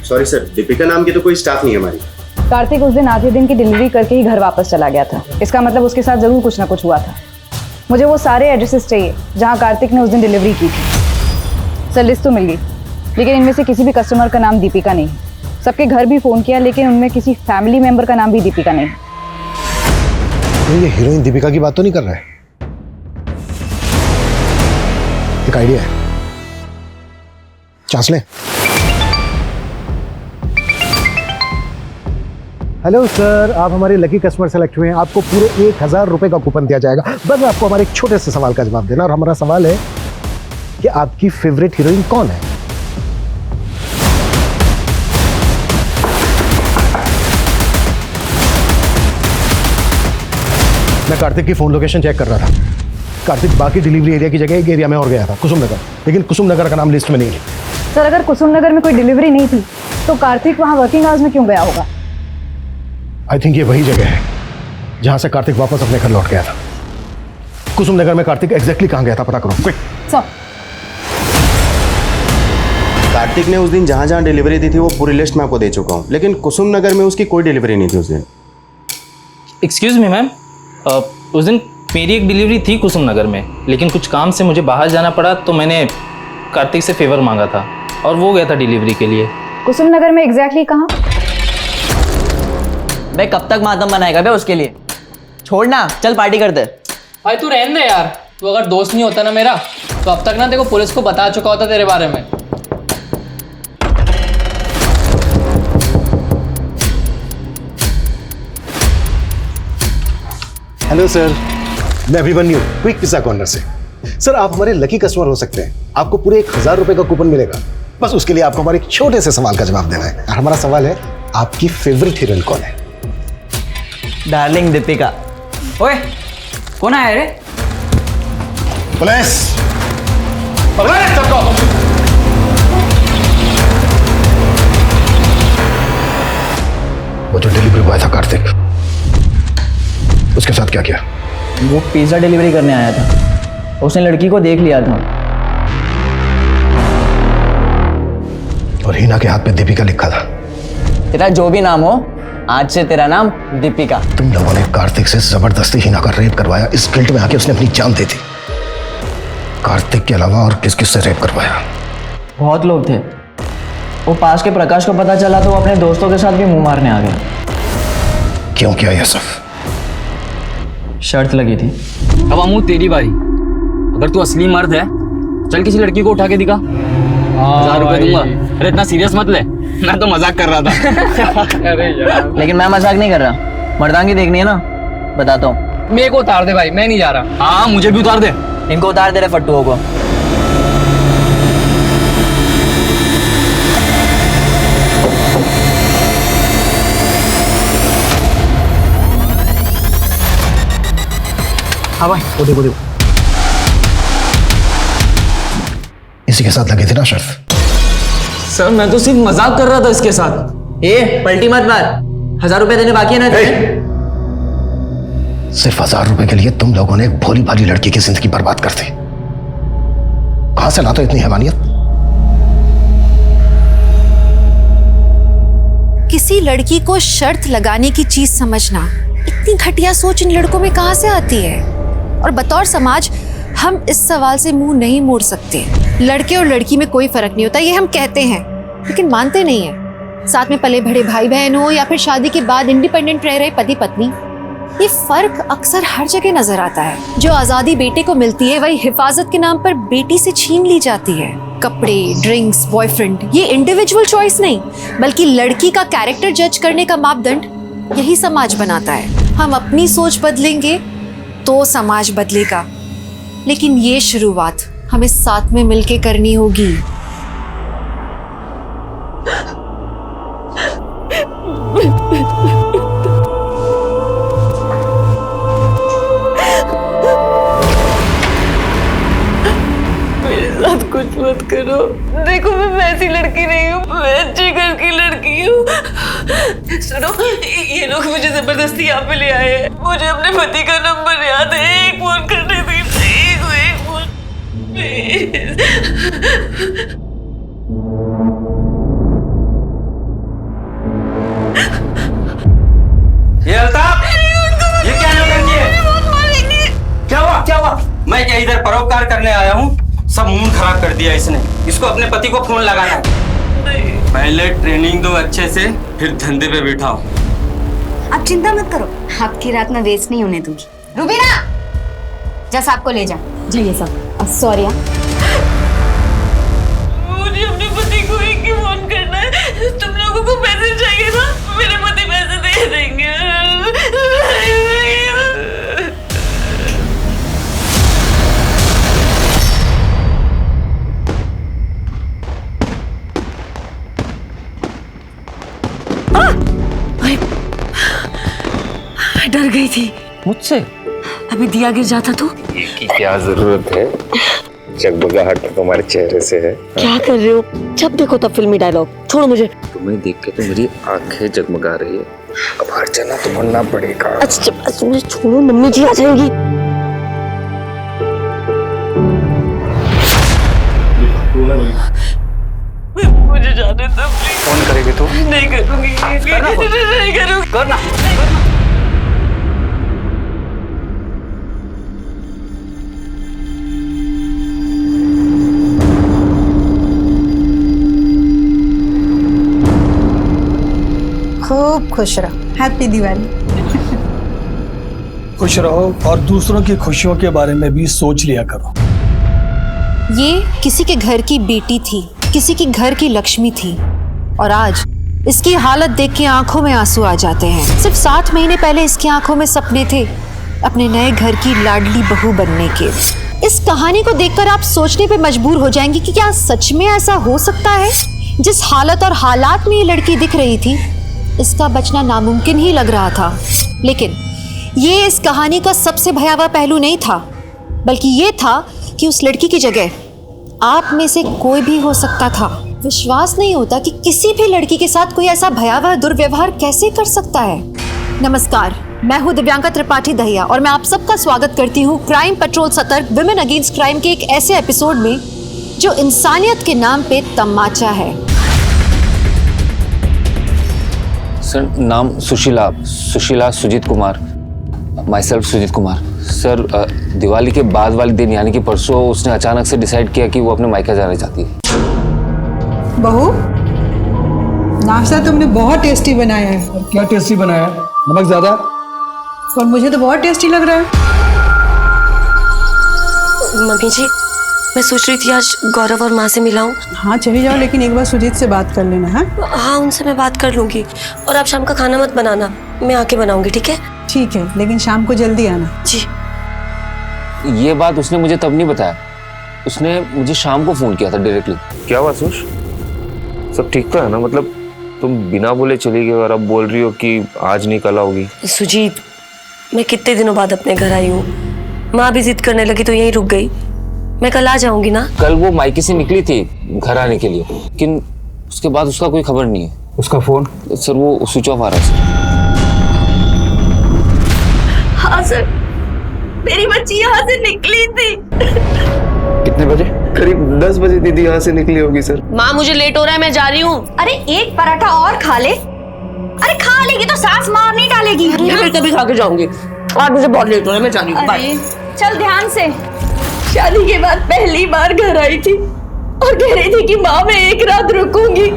सॉरी सर, दीपिका नाम की तो कोई स्टाफ नहीं है हमारी। कार्तिक उस दिन आधे दिन की डिलीवरी करके ही घर वापस चला गया था, इसका मतलब उसके साथ जरूर कुछ ना कुछ हुआ था। मुझे वो सारे एड्रेसेस चाहिए जहाँ कार्तिक ने उस दिन डिलीवरी की थी। सर लिस्ट तो मिल गई, लेकिन इनमें से किसी भी कस्टमर का नाम दीपिका नहीं। सबके घर भी फ़ोन किया, लेकिन उनमें किसी फैमिली मेंबर का नाम भी दीपिका नहीं। तो ये हीरोइन दीपिका की बात तो नहीं कर रहा है? एक आइडिया है, चांस लें। हेलो सर, आप हमारे लकी कस्टमर सेलेक्ट हुए हैं। आपको पूरे 1000 रुपए का कूपन दिया जाएगा। बस आपको हमारे एक छोटे से सवाल का जवाब देना, और हमारा सवाल है कि आपकी फेवरेट हीरोइन कौन है? मैं कार्तिक की फोन लोकेशन चेक कर रहा था। कार्तिक बाकी डिलीवरी एरिया की जगह एक एरिया में और गया था, कुसुम नगर, लेकिन कुसुम नगर का नाम लिस्ट में नहीं है। सर अगर कुसुम नगर में कोई डिलीवरी नहीं थी तो कार्तिक वहाँ वर्किंग आवर्स में क्यों गया होगा? आई थिंक ये वही जगह है जहां से कार्तिक वापस अपने घर लौट गया था। कुसुम नगर में कार्तिक एग्जैक्टली कहां गया था, पता करो क्विक। सर कार्तिक ने उस दिन जहाँ जहाँ डिलीवरी दी थी वो पूरी लिस्ट मैं आपको दे चुका हूँ, लेकिन कुसुम नगर में उसकी कोई डिलीवरी नहीं थी उस दिन। एक्सक्यूज़ मी मैम, उस दिन मेरी एक डिलीवरी थी कुसुम नगर में, लेकिन कुछ काम से मुझे बाहर जाना पड़ा तो मैंने कार्तिक से फेवर मांगा था और वो गया था डिलीवरी के लिए। कुसुम नगर में एग्जैक्टली कहाँ? भाई कब तक मातम बनाएगा बे उसके लिए? छोड़ना, चल पार्टी करते। भाई तू रहने दे यार, तू अगर दोस्त नहीं होता ना मेरा तो अब तक ना देखो पुलिस को बता चुका होता तेरे बारे में। हेलो सर, मैं अभिमन्यु, क्विक पिज्जा कॉर्नर से। सर आप हमारे लकी कस्टमर हो सकते हैं। आपको पूरे 1000 रुपए का कूपन मिलेगा। बस उसके लिए आपको हमारे एक छोटे से सवाल का जवाब देना है, और हमारा सवाल है, आपकी फेवरेट हीरोइन कौन है? डार्लिंग दीपिका। ओए कौन आया रे? पुलिस! वो जो डिलीवरी बॉय था कार्तिक, उसके साथ क्या किया? वो पिज्जा डिलीवरी करने आया था, उसने लड़की को देख लिया था और हिना के हाथ पे दीपिका लिखा था। तेरा जो भी नाम हो, आज से तेरा नाम दीपिका। तुम लोगों ने कार्तिक से जबरदस्ती हिना का रेप करवाया, इस गिल्ट में आके उसने अपनी जान दे दी। कार्तिक के अलावा और किस किस से रेप करवाया? बहुत लोग थे। वो पास के प्रकाश को पता चला तो वो अपने दोस्तों के साथ भी मुंह मारने आ गया। क्यों किया यह सब? शर्त लगी थी। अब अमू तेरी बारी। अगर तू असली मर्द है, चल किसी लड़की को उठा के दिखा। 1000 रुपए दूंगा। अरे इतना सीरियस मत ले, मैं तो मजाक कर रहा था। अरे यार। लेकिन मैं मजाक नहीं कर रहा, मर्दांगी देखनी है ना, बताता हूँ। मेरे को उतार दे भाई, मैं नहीं जा रहा। हाँ मुझे भी उतार दे। इनको उतार दे रहे फट्टुओं को। हाँ भाई, वो देखो देखो, इसी के साथ लगे थे ना शर्त? सर मैं तो सिर्फ मजाक कर रहा था इसके साथ। ए पलटी मत मार, 1000 रुपए देने बाकी है ना तेरे? सिर्फ 1000 रुपए के लिए तुम लोगों ने एक भोली भाली लड़की की जिंदगी बर्बाद कर दी। कहां से लाते हो इतनी हैवानियत? किसी लड़की को शर्त लगाने की चीज समझना, इतनी घटिया सोच इन लड़कों में कहां से आती है? और बतौर समाज हम इस सवाल से मुंह नहीं मोड़ सकते। लड़के और लड़की में कोई फर्क नहीं होता, ये हम कहते हैं लेकिन मानते नहीं है। साथ में पले बड़े भाई बहन हो या फिर शादी के बाद इंडिपेंडेंट रह रहे पति पत्नी, ये फर्क अक्सर हर जगह नजर आता है। जो आजादी बेटे को मिलती है वही हिफाजत के नाम पर बेटी से छीन ली जाती है। कपड़े, ड्रिंक्स, बॉयफ्रेंड, ये इंडिविजुअल चॉइस नहीं बल्कि लड़की का कैरेक्टर जज करने का मापदंड यही समाज बनाता है। हम अपनी सोच बदलेंगे तो समाज बदलेगा, लेकिन ये शुरुआत हमें साथ में मिलके करनी होगी। मेरे साथ कुछ मत करो। देखो मैं वैसी लड़की नहीं हूँ, मैं अच्छे घर की लड़की हूँ। सुनो, ये लोग मुझे जबरदस्ती यहाँ पे ले आए हैं। मुझे अपने पति का नंबर याद है, एक फोन करने दीजिए, एक फोन प्लीज। ये अल्ताफ, ये क्या नौटंकी है? क्या हुआ क्या हुआ? मैं क्या इधर परोपकार करने आया हूँ? सब मूड खराब कर दिया इसने। इसको अपने पति को फोन लगाना है। पहले ट्रेनिंग दो अच्छे से, फिर धंधे पे बिठाओ। आप चिंता मत करो, आपकी रात में वेस्ट नहीं होने दूंगी। रुबीना, जा साहब को ले जा। जाइए साहब। सॉरी। मुझे अपने पति को एक ही फोन करना है। तुम लोगों को पैसे चाहिए ना, मेरे पति पैसे दे देंगे। डर गई थी मुझसे। अभी दिया गिर जाता तो। की क्या जरूरत है? जगमगाहट तो तुम्हारे चेहरे से है। क्या कर रहे हो? जब देखो तब फिल्मी डायलॉग। छोड़ो मुझे। तुम्हें देख के तो मेरी आंखें जगमगा रही है। अब हर जाना तो बनना पड़ेगा। अच्छा मुझे छोड़ो, मम्मी जी आ जाएंगी। मुझे जाने दो प्लीज। फोन करेगी तू? नहीं करूंगी, नहीं करूंगी। करना। खूब खुश रहो। हैप्पी दिवाली। खुश रहो और दूसरों की खुशियों के बारे में भी सोच लिया करो। ये किसी के घर की बेटी थी, किसी की घर की लक्ष्मी थी, और आज इसकी हालत देख के आंखों में आंसू आ जाते हैं। सिर्फ 7 महीने पहले इसकी आंखों में सपने थे अपने नए घर की लाडली बहू बनने के। इस कहानी को देखकर आप सोचने पे मजबूर हो जाएंगे कि क्या सच में ऐसा हो सकता है? जिस हालत और हालात में ये लड़की दिख रही थी, इसका बचना नामुमकिन ही लग रहा था। लेकिन ये इस कहानी का सबसे भयावह पहलू नहीं था, बल्कि ये था कि उस लड़की की जगह आप में से कोई भी हो सकता था। विश्वास नहीं होता कि किसी भी लड़की के साथ कोई ऐसा भयावह दुर्व्यवहार कैसे कर सकता है। नमस्कार, मैं हूँ दिव्यांका त्रिपाठी दहिया और मैं आप सबका स्वागत करती हूँ क्राइम पेट्रोल सतर्क विमेन अगेंस्ट क्राइम के एक ऐसे एपिसोड में जो इंसानियत के नाम पे तमाचा है। सर नाम Sushila Sushila Sujeet Kumar, myself Sujeet Kumar. Sir Diwali के बाद वाले दिन यानी कि परसों उसने अचानक से डिसाइड किया कि वो अपने मायका जाना चाहती है। बहू, नाश्ता तुमने बहुत टेस्टी बनाया है। और क्या टेस्टी बनाया है? नमक ज्यादा? और मुझे तो बहुत टेस्टी लग रहा है। मम्मी जी, मैं सोच रही थी आज गौरव और माँ से मिलाऊं। हाँ चली जाओ, लेकिन एक बार सुजीत से बात कर लेना। हाँ उनसे मैं बात कर लूंगी। और आप शाम का खाना मत बनाना, मैं आके बनाऊंगी, ठीक है? ठीक है, लेकिन शाम को जल्दी आना। जी। ये बात उसने मुझे तब नहीं बताया, उसने मुझे शाम को फोन किया था डायरेक्टली। क्या हुआ सुश? सब ठीक तो है ना? मतलब तुम बिना बोले चली गई और अब बोल रही हो कि आज नहीं कल आओगी। सुजीत, मैं कितने दिनों बाद अपने घर आई हूँ। माँ भी जिद करने लगी तो यहीं रुक गई। मैं कल आ जाऊंगी ना। कल वो मायके से निकली थी घर आने के लिए, लेकिन उसके बाद उसका कोई खबर नहीं है। उसका फोन? सर वो स्विच ऑफ आ रहा है सर। हाँ सर, मेरी बच्ची यहाँ से निकली थी। कितने बजे? करीब 10 बजे दीदी यहाँ से निकली होगी सर। माँ मुझे लेट हो रहा है, मैं जा रही हूँ। अरे एक पराठा और खा ले। अरे खा लेगी तो सास मार नहीं डालेगी। मैं फिर कभी खा के जाऊंगी। आज मुझे बहुत लेट हो रहा है, मैं जा रही हूँ। बाय। चल ध्यान से। शादी के बाद पहली बार घर आई थी और कह रही थी कि माँ मैं एक रात रुकूंगी।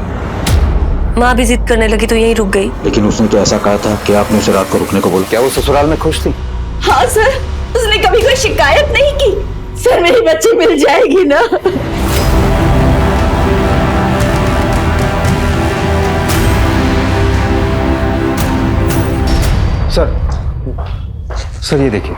माँ भी जिद करने लगी तो यहीं रुक गई। लेकिन उसने तो ऐसा कहा था कि आपने उसे रात को रुकने को बोला। क्या वो ससुराल में खुश थी? हाँ सर, उसने कभी कोई शिकायत नहीं की। सर मेरी बच्ची मिल जाएगी ना? सर ये देखिए।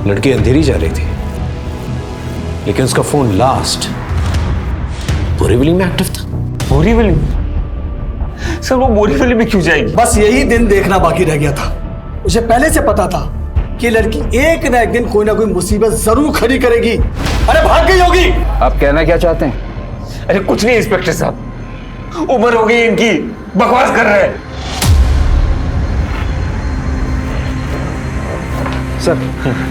लड़की अंधेरी जा रही थी, लेकिन उसका फोन लास्ट बोरीवली में एक्टिव था। बोरीवली? सर वो बोरीवली में क्यों जाएगी? बस यही दिन देखना बाकी रह गया था। मुझे पहले से पता था कि लड़की एक न एक दिन कोई ना कोई मुसीबत जरूर खड़ी करेगी। अरे भाग गई होगी। आप कहना क्या चाहते हैं? अरे कुछ नहीं इंस्पेक्टर साहब, उम्र हो गई इनकी, बकवास कर रहे हैं। सर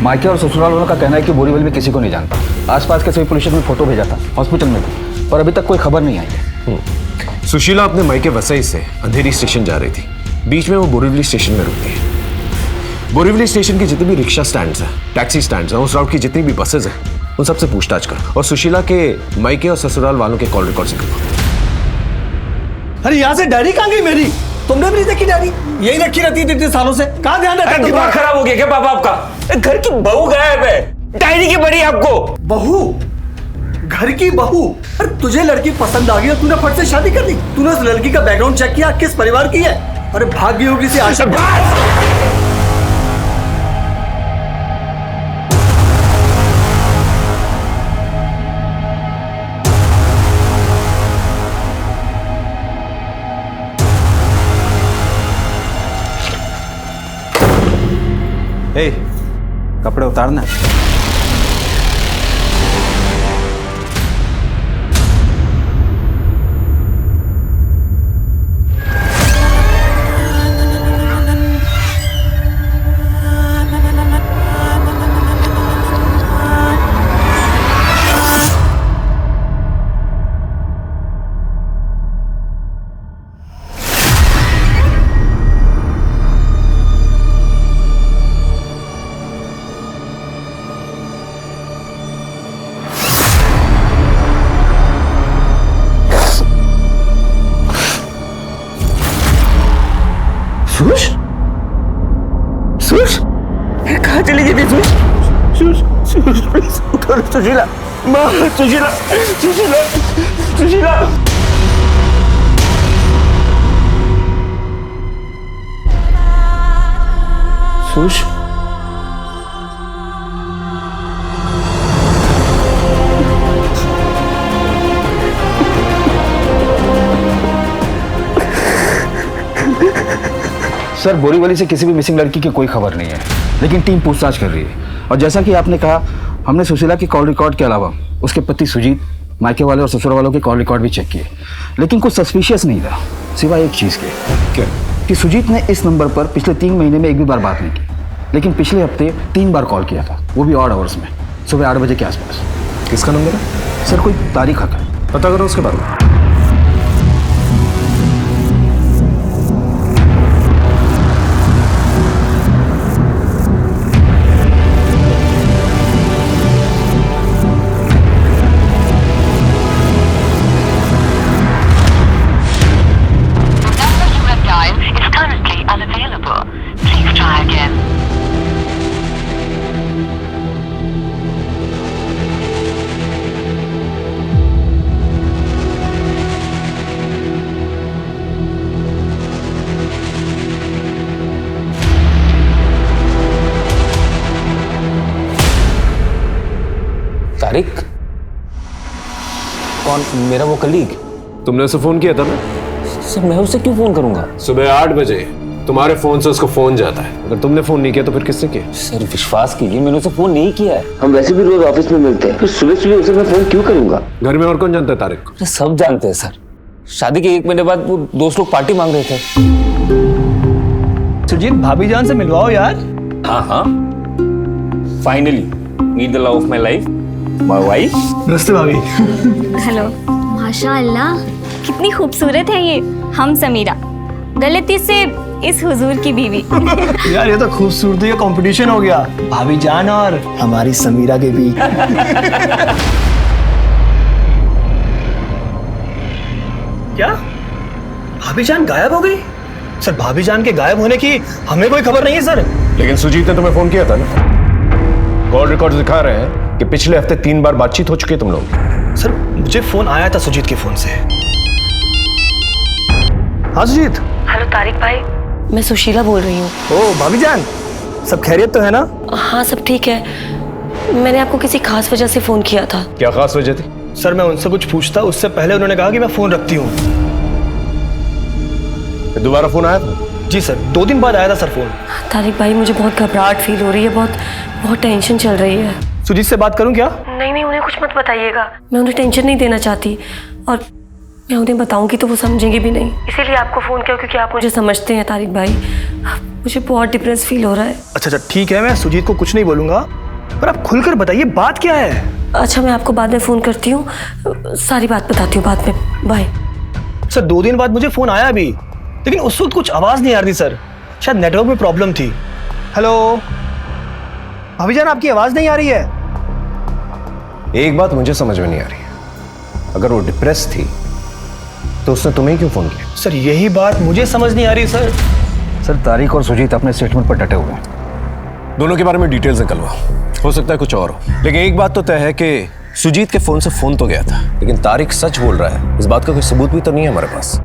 मायके और ससुराल वालों का कहना है कि बोरीवली में किसी को नहीं जानता। आसपास के सभी पुलिस स्टेशन में फोटो भेजा था, हॉस्पिटल में भी, और अभी तक कोई खबर नहीं आई है। सुशीला अपने मायके वसई से अंधेरी स्टेशन जा रही थी। बीच में वो बोरीवली स्टेशन में रुकती है। बोरीवली स्टेशन की जितनी भी रिक्शा स्टैंड्स हैं, टैक्सी स्टैंड्स हैं, उस राउट की जितनी भी बसेज हैं, उन सबसे पूछताछ करो और सुशीला के मायके और ससुराल वालों के कॉल रिकॉर्ड से करो। अरे यहाँ से डायरी कहाँ गई मेरी? तुमने भी नहीं देखी डायरी? यही रखी रहती थी इतने सालों से। कहाँ ध्यान रखा? दिमाग खराब हो गया क्या पापा आपका? घर की बहू गायब है, डायरी की बड़ी आपको। बहू? घर की बहू? अरे तुझे लड़की पसंद आ गई और तूने फट से शादी कर दी। तूने उस लड़की का बैकग्राउंड चेक किया, किस परिवार की है? अरे भाग गई होगी से आशा। ए, कपड़े उतारना। सुश? सुश? कहाँ चली गई थी सुश? सुश, सुश, प्लीज उठो सुशीला। माँ, सुशीला, सुशीला, सुशीला। सुश? सर बोरीवली से किसी भी मिसिंग लड़की की कोई खबर नहीं है, लेकिन टीम पूछताछ कर रही है। और जैसा कि आपने कहा, हमने सुशीला के कॉल रिकॉर्ड के अलावा उसके पति सुजीत, मायके वाले और ससुर वालों के कॉल रिकॉर्ड भी चेक किए, लेकिन कुछ सस्पिशियस नहीं था, सिवाय एक चीज़ के। क्या? कि सुजीत ने इस नंबर पर पिछले 3 महीने में एक भी बार बात नहीं की। लेकिन पिछले हफ्ते 3 बार कॉल किया था, वो भी ऑड आवर्स में, सुबह 8 बजे के आसपास। किसका नंबर है? सर कोई तारीख आता है, पता करो उसके बारे में। तारिक? कौन? मेरा वो कलीग? तुमने उसे फोन किया था ना? सर मैं उसे क्यों फोन करूंगा? सुबह 8 बजे तुम्हारे फोन से उसको फोन जाता है। अगर तुमने फोन नहीं किया तो फिर किसने किया? सर विश्वास कीजिए, मैंने उसे फोन नहीं किया है। हम वैसे भी रोज ऑफिस में मिलते हैं, फिर सुबह सुबह उसे मैं फोन क्यों करूंगा? घर में और कौन जानता है तारिक को? सब जानते हैं सर। शादी के 1 महीने बाद वो दोस्त लोग पार्टी मांग रहे थे। सुजीत, भाभी जान से मिलवाओ यार। हाँ हाँ, finally meet the love of my life, my wife. नमस्ते भाभी। हेलो। माशाअल्लाह, कितनी खूबसूरत है ये। हम समीरा, गलती से इस हुजूर की बीवी। यार ये तो खूबसूरती का कंपटीशन हो गया, भाभी जान और हमारी समीरा के बीच। क्या भाभी जान गायब हो गई? सर भाभी जान के गायब होने की हमें कोई खबर नहीं है सर। लेकिन सुजीत ने तुम्हें फोन किया था ना? कॉल रिकॉर्ड दिखा रहे हैं कि पिछले हफ्ते 3 बार बातचीत हो चुकी है तुम लोग। सर मुझे फोन आया था सुजीत के फोन से। हाँ सुजीत। हेलो तारिक भाई, मैं सुशीला बोल रही हूँ। ओ भाभी जान, सब खैरियत तो है ना? हाँ सब ठीक है। मैंने आपको किसी खास वजह से फोन किया था। क्या खास वजह थी? सर मैं उनसे कुछ पूछता, उससे पहले उन्होंने कहा कि मैं फोन रखती हूँ। दोबारा फोन आया था? जी सर, 2 दिन बाद आया था सर फोन। तारिक भाई मुझे बहुत घबराहट फील हो रही है, बहुत टेंशन चल रही है। सुजीत से बात करूं क्या? नहीं, उन्हें कुछ मत बताइएगा। मैं उन्हें टेंशन नहीं देना चाहती, और मैं उन्हें बताऊंगी तो वो समझेंगे भी नहीं। इसीलिए आपको फोन किया, क्योंकि आप मुझे समझते हैं तारिक भाई। मुझे बहुत डिप्रेस फील हो रहा है। अच्छा ठीक है, मैं सुजीत को कुछ नहीं बोलूंगा, पर आप खुलकर बताइए बात क्या है। अच्छा मैं आपको बाद में फोन करती हूँ, सारी बात बताती हूँ बाद में। बाय। सर 2 दिन बाद मुझे फोन आया अभी, लेकिन उस वक्त कुछ आवाज नहीं आ रही सर, शायद नेटवर्क में प्रॉब्लम थी। हेलो भाभी जान, आपकी आवाज नहीं आ रही है। एक बात मुझे समझ में नहीं आ रही है, अगर वो डिप्रेस थी तो उसने तुम्हें क्यों फोन किया? सर यही बात मुझे समझ नहीं आ रही सर। सर तारिक और सुजीत अपने स्टेटमेंट पर डटे हुए हैं। दोनों के बारे में डिटेल्स निकलवाओ, हो सकता है कुछ और हो। लेकिन एक बात तो तय है कि सुजीत के फोन से फोन तो गया था, लेकिन तारिक सच बोल रहा है, इस बात का कोई सबूत भी तो नहीं है हमारे पास।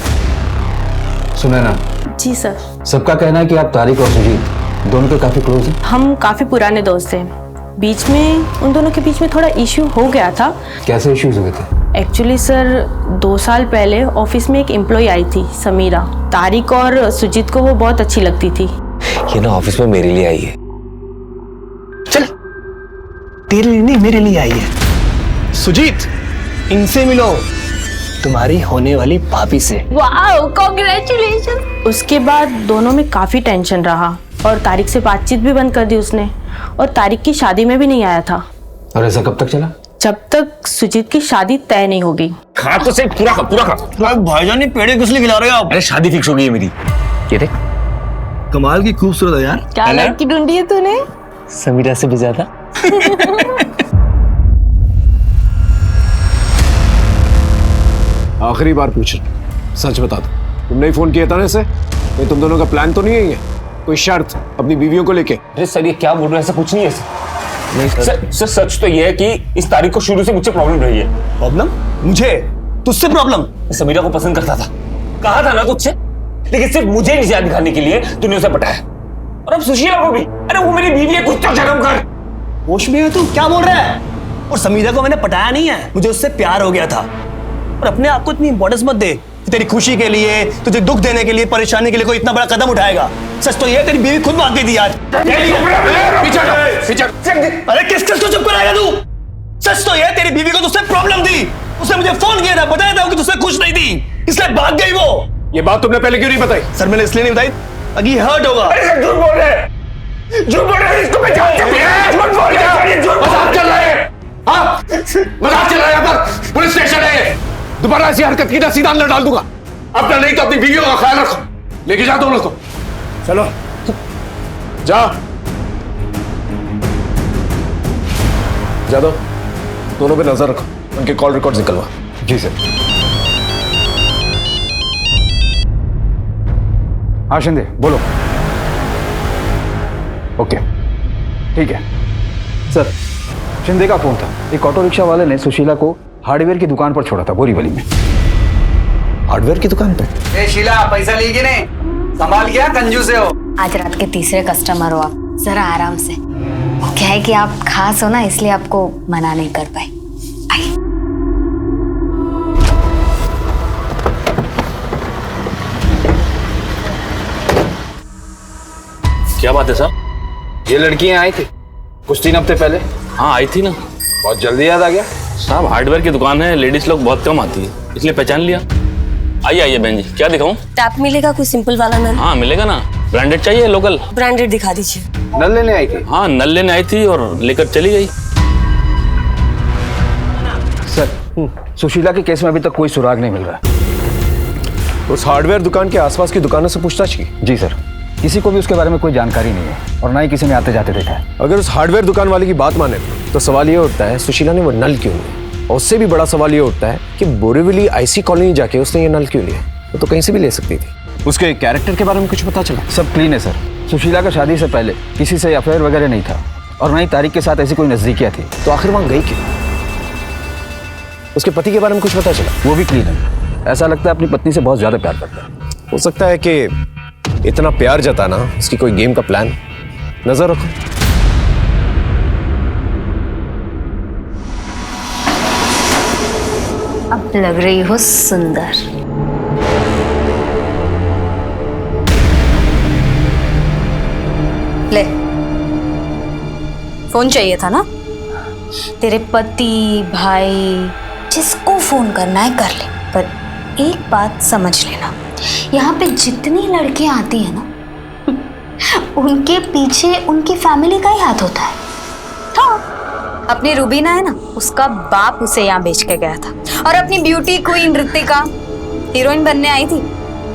सुने ना जी सर। सबका कहना है कि आप तारिक और सुजीत दोनों के काफी क्लोज हैं। हम काफी पुराने दोस्त हैं, बीच में उन दोनों के बीच में थोड़ा इश्यू हो गया था। कैसे इश्यूज हुए थे? एक्चुअली सर 2 साल पहले ऑफिस में एक एम्प्लॉय आई थी, समीरा। तारिक और सुजीत को वो बहुत अच्छी लगती थी। ये ना ऑफिस में मेरे लिए आई है। चल तेरे लिए नहीं, मेरे लिए आई है। सुजीत, इनसे मिलो, तुम्हारी होने वाली भाभी से। Wow, congratulation. उसके बाद दोनों में काफी टेंशन रहा और तारिक से बातचीत भी बंद कर दी उसने, और तारिक की शादी में भी नहीं आया था। और ऐसा कब तक चला? जब तक सुजीत की शादी तय नहीं होगी। खा तो सही, पूरा खा। भाईजान ने पेड़े किस लिए खिला रहे हो आप? अरे शादी फिक्स हो गई है मेरी। ये देख, कमाल की खूबसूरत है यार। क्या लड़की ढूंढी है तूने? समीरा से भी ज्यादा। आखिरी बार पूछ रहा, सच बता दो, तुमने ही फोन किया था ना इसे? नहीं तुम दोनों का प्लान तो नहीं है ये? कोई शर्त अपनी बीवियों को लेके? अरे सर ये क्या बोल रहे हैं, ऐसा कुछ नहीं है सर। सर सच तो ये है कि इस तारीख को शुरू से मुझसे प्रॉब्लम रही है। प्रॉब्लम? मुझे? तुझसे प्रॉब्लम? समीरा को पसंद करता था, कहा था ना तुझसे, लेकिन सिर्फ मुझे निजात दिखाने के लिए तूने उसे पटाया, और अब सुशीला को भी। अरे वो मेरी बीवी है, कुछ तो शर्म कर। होश में है तू? क्या बोल रहा है? और समीरा को मैंने पटाया नहीं है, मुझे उससे प्यार हो गया था। और अपने आप को इतनी इंपॉर्टेंस मत दे कि तेरी खुशी के लिए, तुझे दुख देने के लिए, परेशानी के लिए कोई इतना बड़ा कदम उठाएगा। सच तो ये तेरी बीवी खुद भाग गई थी आज। अरे किस को चुप कराएगा तू? सच तो ये तेरी बीवी को तुझसे प्रॉब्लम थी, उसने मुझे फोन किया था, बताया था कि तुझसे खुश नहीं थी, इसलिए भाग गई वो। ये बात तुमने पहले क्यों नहीं बताई? सर मैंने इसलिए नहीं बताई, अभी हर्ट होगा। झूठ बोल रहे हैं। झूठ बोल रहे हैं, इसको पहचानते हैं? झूठ बोल रहे हैं, मजाक चल रहा है। हाँ, मजाक चल रहा है यहाँ पर। पुलिस स्टेशन है, दोबारा ऐसी हरकत की ना सीधा अंदर डाल दूंगा। अपना नहीं तो अपनी बीवियों का ख्याल रखो। लेके जा दोनों को, चलो जा दो। दोनों पे नजर रखो, उनके कॉल रिकॉर्ड निकलवा। जी सर। हाँ शिंदे बोलो। ओके ठीक है सर। शिंदे का फोन था, एक ऑटो रिक्शा वाले ने सुशीला को हार्डवेयर की दुकान पर छोड़ा था बोरीवली में। हार्डवेयर की दुकान पे? ए शीला, पैसा ली कि नहीं? संभाल गया, कंजूस हो। आज रात के तीसरे कस्टमर हो आप, जरा आराम से। क्या है कि आप खास हो ना, इसलिए आपको मना नहीं कर पाए। आइए। क्या बात है साहब? ये लड़कियां आई थी कुछ 3 हफ्ते पहले। हाँ आई थी ना। बहुत जल्दी याद आ गया साहब, हार्डवेयर की दुकान है, लेडीज लोग बहुत कम आती है, इसलिए पहचान लिया। आइए आइए बहन जी, क्या दिखाऊं? टैप मिलेगा कोई सिंपल वाला नल? हाँ मिलेगा ना। ब्रांडेड चाहिए लोकल? ब्रांडेड दिखा दीजिए। नल लेने आई थी? हाँ नल लेने आई थी और लेकर चली गई। सर सुशीला के केस में अभी तक कोई सुराग नहीं मिल रहा। उस हार्डवेयर दुकान के आसपास की दुकानों से पूछताछ की? जी सर, किसी को भी उसके बारे में कोई जानकारी नहीं है और ना ही किसी ने आते जाते देखा है। अगर उस हार्डवेयर दुकान वाले की बात माने तो सवाल ये उठता है सुशीला ने वो नल क्यों लिया, और उससे भी बड़ा सवाल ये उठता है कि बोरीवली आईसी कॉलोनी जाके उसने ये नल क्यों लिया। वो तो कहीं से भी ले सकती थी। उसके कैरेक्टर के बारे में कुछ पता चला? सब क्लीन है सर। सुशीला का शादी से पहले किसी से अफेयर वगैरह नहीं था और ना ही तारिक के साथ ऐसी कोई नजदीकियां थी। तो आखिर वहां गई क्यों? उसके पति के बारे में कुछ पता चला? वो भी क्लीन है। ऐसा लगता है अपनी पत्नी से बहुत ज्यादा प्यार करता है। हो सकता है कि इतना प्यार जताना इसकी कोई गेम का प्लान। नजर रखो। अब लग रही हो सुंदर। ले, फोन चाहिए था ना? तेरे पति, भाई, जिसको फोन करना है कर ले, पर एक बात समझ लेना, यहाँ पे जितनी लड़कियां आती है ना, उनके पीछे उनकी फैमिली का ही हाथ होता है। हाँ, अपनी रूबीना है ना, उसका बाप उसे यहाँ बेच के गया था, और अपनी ब्यूटी क्वीन ऋतिका हीरोइन बनने आई थी,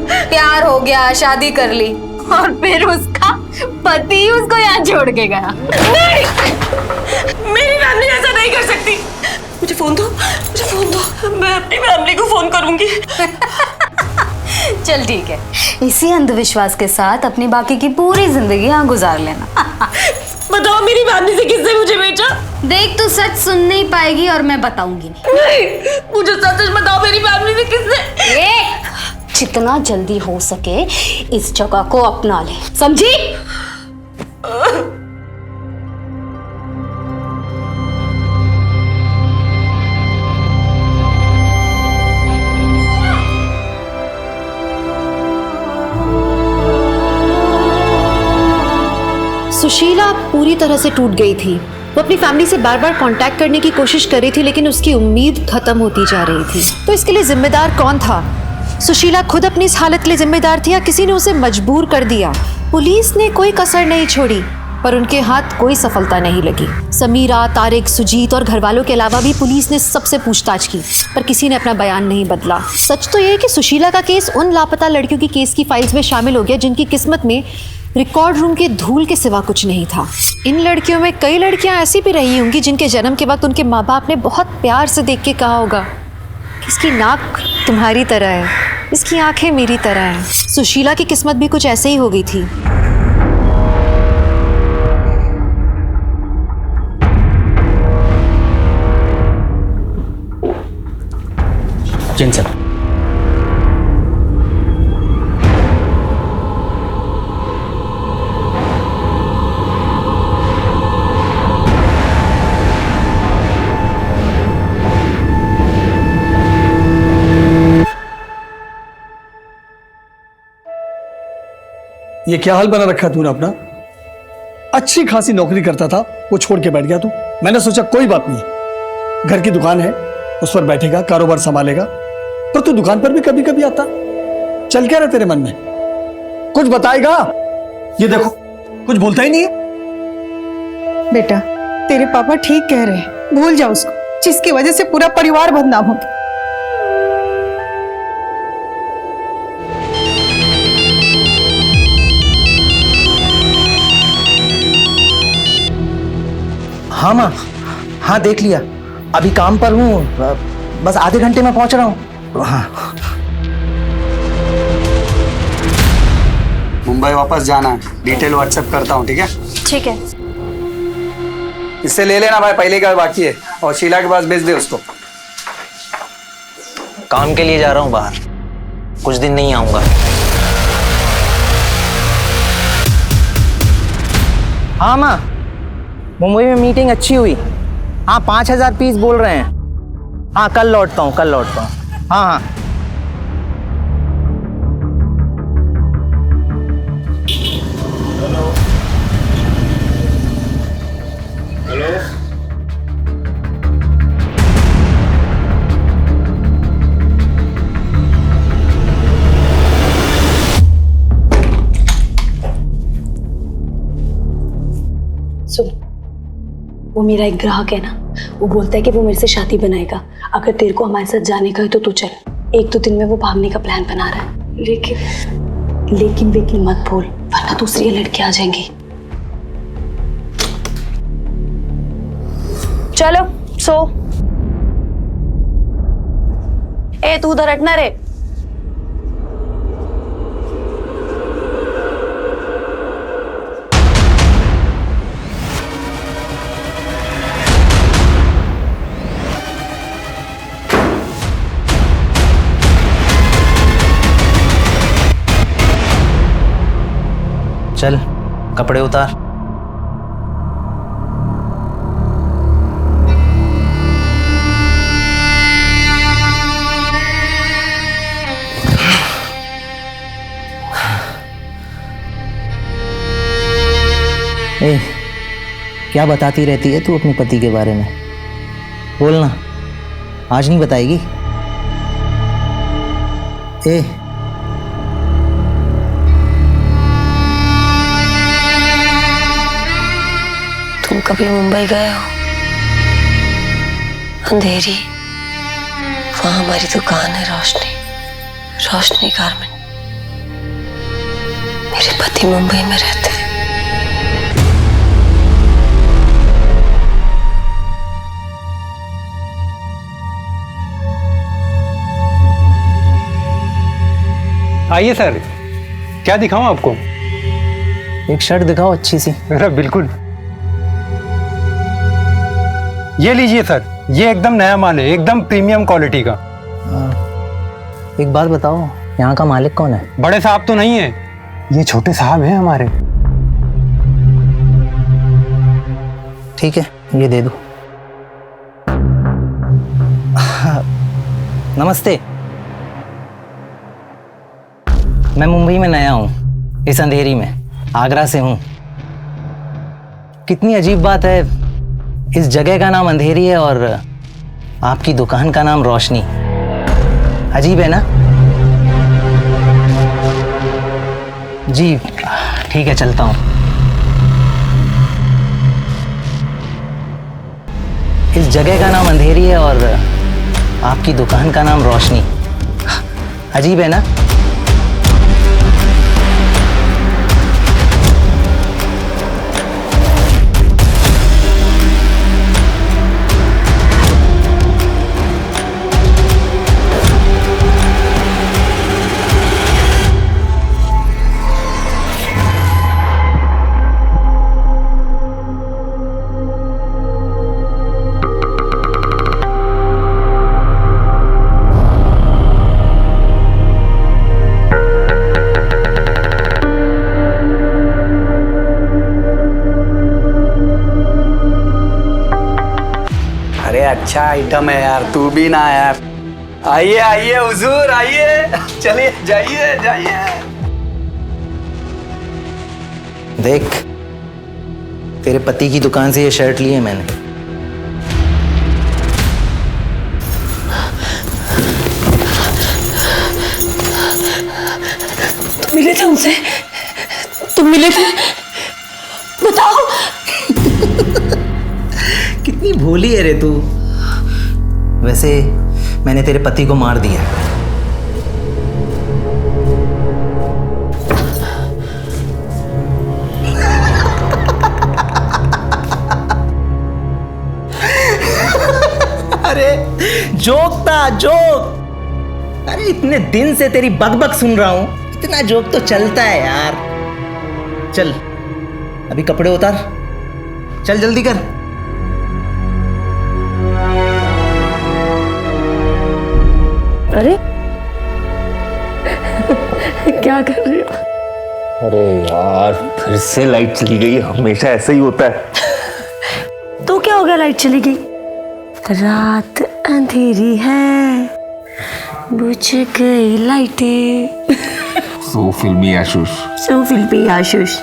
प्यार हो गया, शादी कर ली, और फिर उसका पति उसको यहाँ छोड़ के गया। नहीं, मेरी फैमिली ऐसा नहीं कर सकती। मुझे फोन दो, मुझे फोन दो, मैं अपनी फैमिली को फोन करूंगी। चल ठीक है, इसी अंधविश्वास के साथ अपनी बाकी की पूरी जिंदगी यहाँ गुजार लेना। बताओ मेरी फैमिली से किसने मुझे बेचा? देख तू सच सुन नहीं पाएगी और मैं बताऊंगी नहीं, मुझे सच सच बताओ मेरी फैमिली से किसने? जितना जल्दी हो सके इस जगह को अपना ले, समझी? सुशीला पूरी तरह से टूट गई थी। वो अपनी फैमिली से बार बार कांटेक्ट करने की कोशिश कर रही थी, लेकिन उसकी उम्मीद खत्म होती जा रही थी। तो इसके लिए जिम्मेदार कौन था? सुशीला खुद अपनी इस हालत के लिए जिम्मेदार थी या किसी ने उसे मजबूर कर दिया? पुलिस ने कोई कसर नहीं छोड़ी, पर उनके हाथ कोई सफलता नहीं लगी। समीरा, तारिक, सुजीत और घर वालों के अलावा भी पुलिस ने सबसे पूछताछ की, पर किसी ने अपना बयान नहीं बदला। सच तो ये है कि सुशीला का केस उन लापता लड़कियों की केस की फाइल्स में शामिल हो गया जिनकी किस्मत में रिकॉर्ड रूम के धूल के सिवा कुछ नहीं था। इन लड़कियों में कई लड़कियां ऐसी भी रही होंगी जिनके जन्म के वक्त उनके माँ बाप ने बहुत प्यार से देख के कहा होगा कि इसकी नाक तुम्हारी तरह है, इसकी आंखें मेरी तरह हैं। सुशीला की किस्मत भी कुछ ऐसे ही हो गई थी। जिन सर, ये क्या हाल बना रखा तूने अपना? अच्छी खासी नौकरी करता था, वो छोड़ के बैठ गया तू। मैंने सोचा कोई बात नहीं, घर की दुकान है, उस पर बैठेगा, कारोबार संभालेगा, पर तू दुकान पर भी कभी कभी आता। चल क्या रहा तेरे मन में? कुछ बताएगा? ये देखो, कुछ बोलता ही नहीं है। बेटा, तेरे पापा ठीक कह रहे हैं, भूल जा उसको, जिसकी वजह से पूरा परिवार बदनाम हो गया। हाँ माँ, हाँ देख लिया, अभी काम पर हूँ, बस आधे घंटे में पहुंच रहा हूँ। हाँ मुंबई वापस जाना है, डिटेल व्हाट्सएप करता हूँ, ठीक है? ठीक है। इससे ले लेना भाई, पहले का बाकी है, और शीला के पास भेज दे उसको। काम के लिए जा रहा हूँ बाहर, कुछ दिन नहीं आऊंगा। हाँ माँ, मुंबई में मीटिंग अच्छी हुई। हाँ 5000 पीस बोल रहे हैं। हाँ कल लौटता हूँ, कल लौटता हूँ। हाँ हाँ वो मेरा एक ग्राहक है ना, वो बोलता है कि वो मेरे से शादी बनाएगा। अगर तेरे को हमारे साथ जाने का है तो तू चल। 1-2 दिन में वो भागने का प्लान बना रहा है। लेकिन मत बोल, वरना दूसरी लड़की आ जाएंगी। चलो सो। ए तू उधर हटना रे। चल कपड़े उतार। ए, क्या बताती रहती है तू अपने पति के बारे में? बोलना, आज नहीं बताएगी? ए तुम कभी मुंबई गए हो? अंधेरी, वहां हमारी दुकान है, रोशनी गारमेंट। मेरे पति मुंबई में रहते हैं। आइए सर, क्या दिखाऊं आपको? एक शर्ट दिखाओ अच्छी सी। बिल्कुल, ये लीजिए सर, ये एकदम नया माल है, एकदम प्रीमियम क्वालिटी का। एक बात बताओ, यहाँ का मालिक कौन है? बड़े साहब तो नहीं है, ये छोटे साहब हैं हमारे। ठीक है, ये दे दो। नमस्ते, मैं मुंबई में नया हूँ, इस अंधेरी में, आगरा से हूँ। कितनी अजीब बात है, इस जगह का नाम अंधेरी है और आपकी दुकान का नाम रोशनी। अजीब है ना? जी ठीक है, चलता हूँ। इस जगह का नाम अंधेरी है और आपकी दुकान का नाम रोशनी। अजीब है ना? अच्छा आइटम है यार, तू भी ना यार। आइए आइए हुजूर, आइए, चलिए जाइए जाइए। देख, तेरे पति की दुकान से ये शर्ट ली है मैंने। तुम मिले थे उनसे? तुम मिले थे? बताओ। कितनी भोली है रे तू। वैसे मैंने तेरे पति को मार दिया। अरे जोक था, जोक। अरे इतने दिन से तेरी बकबक सुन रहा हूं, इतना जोक तो चलता है यार। चल अभी कपड़े उतार, चल जल्दी कर। अरे क्या कर रहे हो? अरे यार फिर से लाइट चली गई, हमेशा ऐसा ही होता है। तो क्या हो गया, लाइट चली गई? रात अंधेरी है, बुझ गई लाइटें। सो फिल्मी आशुष। सो फिल्मी आशुष।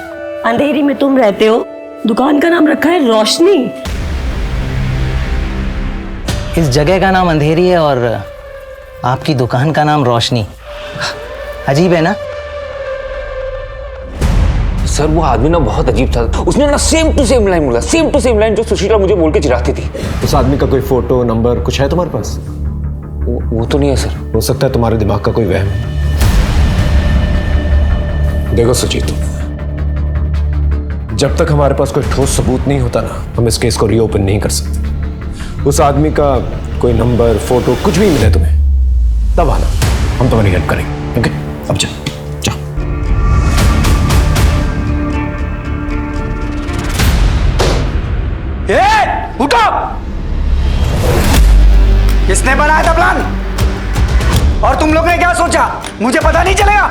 अंधेरी में तुम रहते हो, दुकान का नाम रखा है रोशनी। इस जगह का नाम अंधेरी है और आपकी दुकान का नाम रोशनी। अजीब है ना? सर वो आदमी ना बहुत अजीब था। उसने ना सेम टू सेम लाइन बोला, सेम टू सेम लाइन जो सुशीला मुझे बोल के चिढ़ाती थी। उस आदमी का कोई फोटो नंबर कुछ है तुम्हारे पास? वो तो नहीं है सर। हो सकता है तुम्हारे दिमाग का कोई वहम। देखो सुजीत, जब तक हमारे पास कोई ठोस सबूत नहीं होता ना, हम इस केस को रीओपन नहीं कर सकते। उस आदमी का कोई नंबर फोटो कुछ भी मिले तुम्हें, तब आना, हम तुम्हारी हेल्प करेंगे। ओके, अब जा। उठो! किसने बनाया था प्लान? और तुम लोग ने क्या सोचा मुझे पता नहीं चलेगा?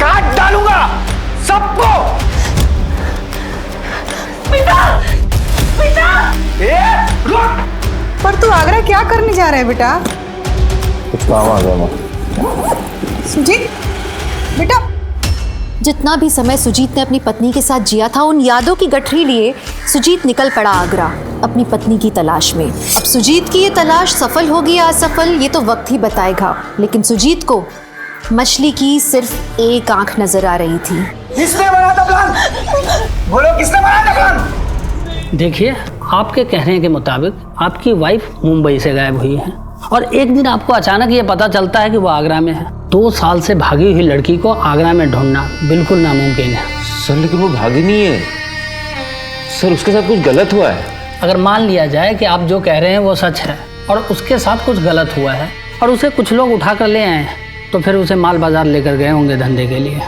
काट डालूंगा सबको। बेटा, बेटा! रुक! पर तू आगरा क्या करने जा रहा है बेटा? कुछ काम आ गया माँ। सुजीत, बेटा। जितना भी समय सुजीत ने अपनी पत्नी के साथ जिया था, उन यादों की गठरी लिए सुजीत निकल पड़ा आगरा अपनी पत्नी की तलाश में। अब सुजीत की ये तलाश सफल होगी या असफल, ये तो वक्त ही बताएगा। लेकिन सुजीत को मछली की सिर्फ एक आंख नजर आ रही थी। किसने बनाया था प्लान? बोलो, किसने बनाया था प्लान? देखिए, आपके कहने के मुताबिक आपकी वाइफ मुंबई से गायब हुई है और एक दिन आपको अचानक ये पता चलता है कि वो आगरा में है। 2 साल से भागी हुई लड़की को आगरा में ढूंढना बिल्कुल नामुमकिन है। सर लेकिन वो भागी नहीं है सर, उसके साथ कुछ गलत हुआ है। अगर मान लिया जाए कि आप जो कह रहे हैं वो सच है और उसके साथ कुछ गलत हुआ है और उसे कुछ लोग उठा कर ले आए हैं, तो फिर उसे माल बाजार लेकर गए होंगे धंधे के लिए।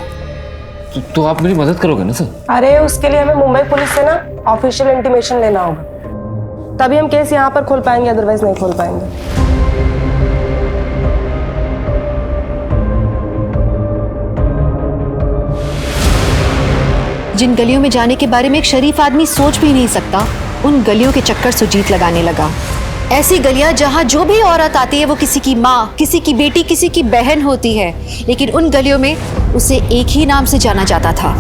तो आप मेरी मदद करोगे ना सर? अरे उसके लिए हमें मुंबई पुलिस से ना ऑफिशियल इंटीमेशन लेना होगा, तभी हम केस यहाँ पर खोल पाएंगे, अदरवाइज नहीं खोल पाएंगे। जिन गलियों में जाने के बारे में एक शरीफ आदमी सोच भी नहीं सकता, उन गलियों के चक्कर सुजीत लगाने लगा। ऐसी गलियां जहां जो भी औरत आती है वो किसी की माँ, किसी की बेटी, किसी की बहन होती है, लेकिन उन गलियों में उसे एक ही नाम से जाना जाता था।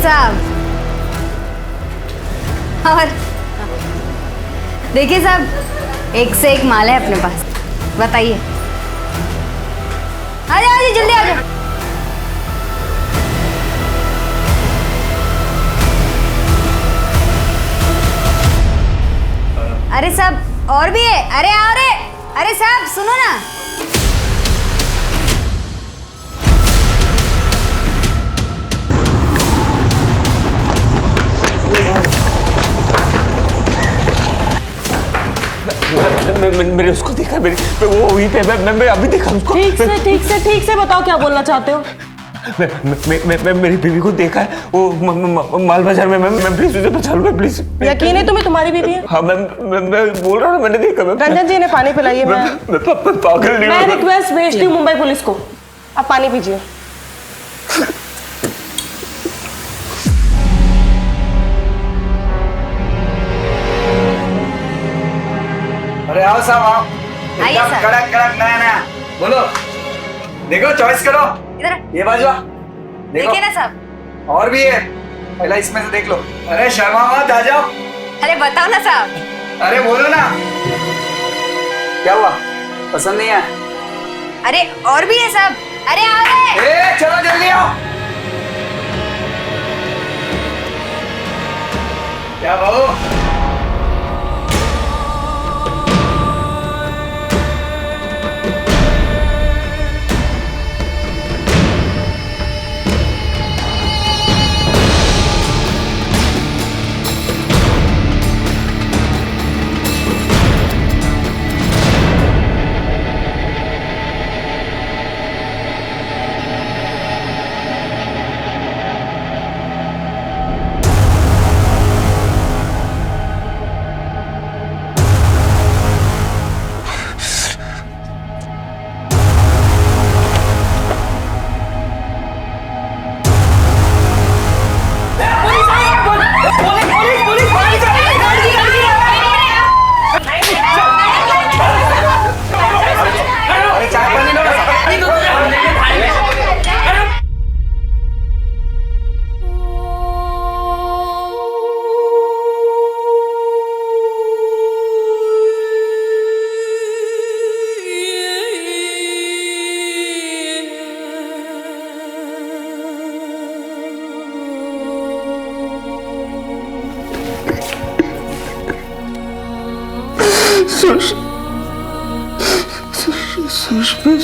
साहब, और देखिए साहब, एक से एक माल है अपने पास, बताइए। आ जाओ जल्दी आ जाओ। अरे साहब और भी है, अरे साहब सुनो ना। मैंने उसको देखा, वो वहीं पे, मैं अभी देखा उसको। ठीक से बताओ क्या बोलना चाहते हो? मैं मेरी बीवी को देखा है, वो माल बाजार में। मैं प्लीज उसे बचा लूंगा, प्लीज। यकीन है तुम्हें तुम्हारी बीवी है? हाँ मैं बोल रहा हूँ, मैंने देखा। रंजन जी ने पानी पिलाइए। मैं पागल नहीं। मैं रिक्वेस्ट भेजती हूँ मुंबई पुलिस को, आप पानी पीजिए। अरे आओ साहब, आओ। एकदम कड़क नया। बोलो, देखो चॉइस करो। इधर ये बाजू आ। देखिए ना साहब। और भी है, पहला इसमें से देख लो। अरे शर्मा मत, आ जाओ। अरे बताओ ना साहब। अरे बोलो ना, क्या हुआ, पसंद नहीं आया? अरे और भी है साहब। अरे आ गए। ए चलो जल्दी आओ। क्या बाबू?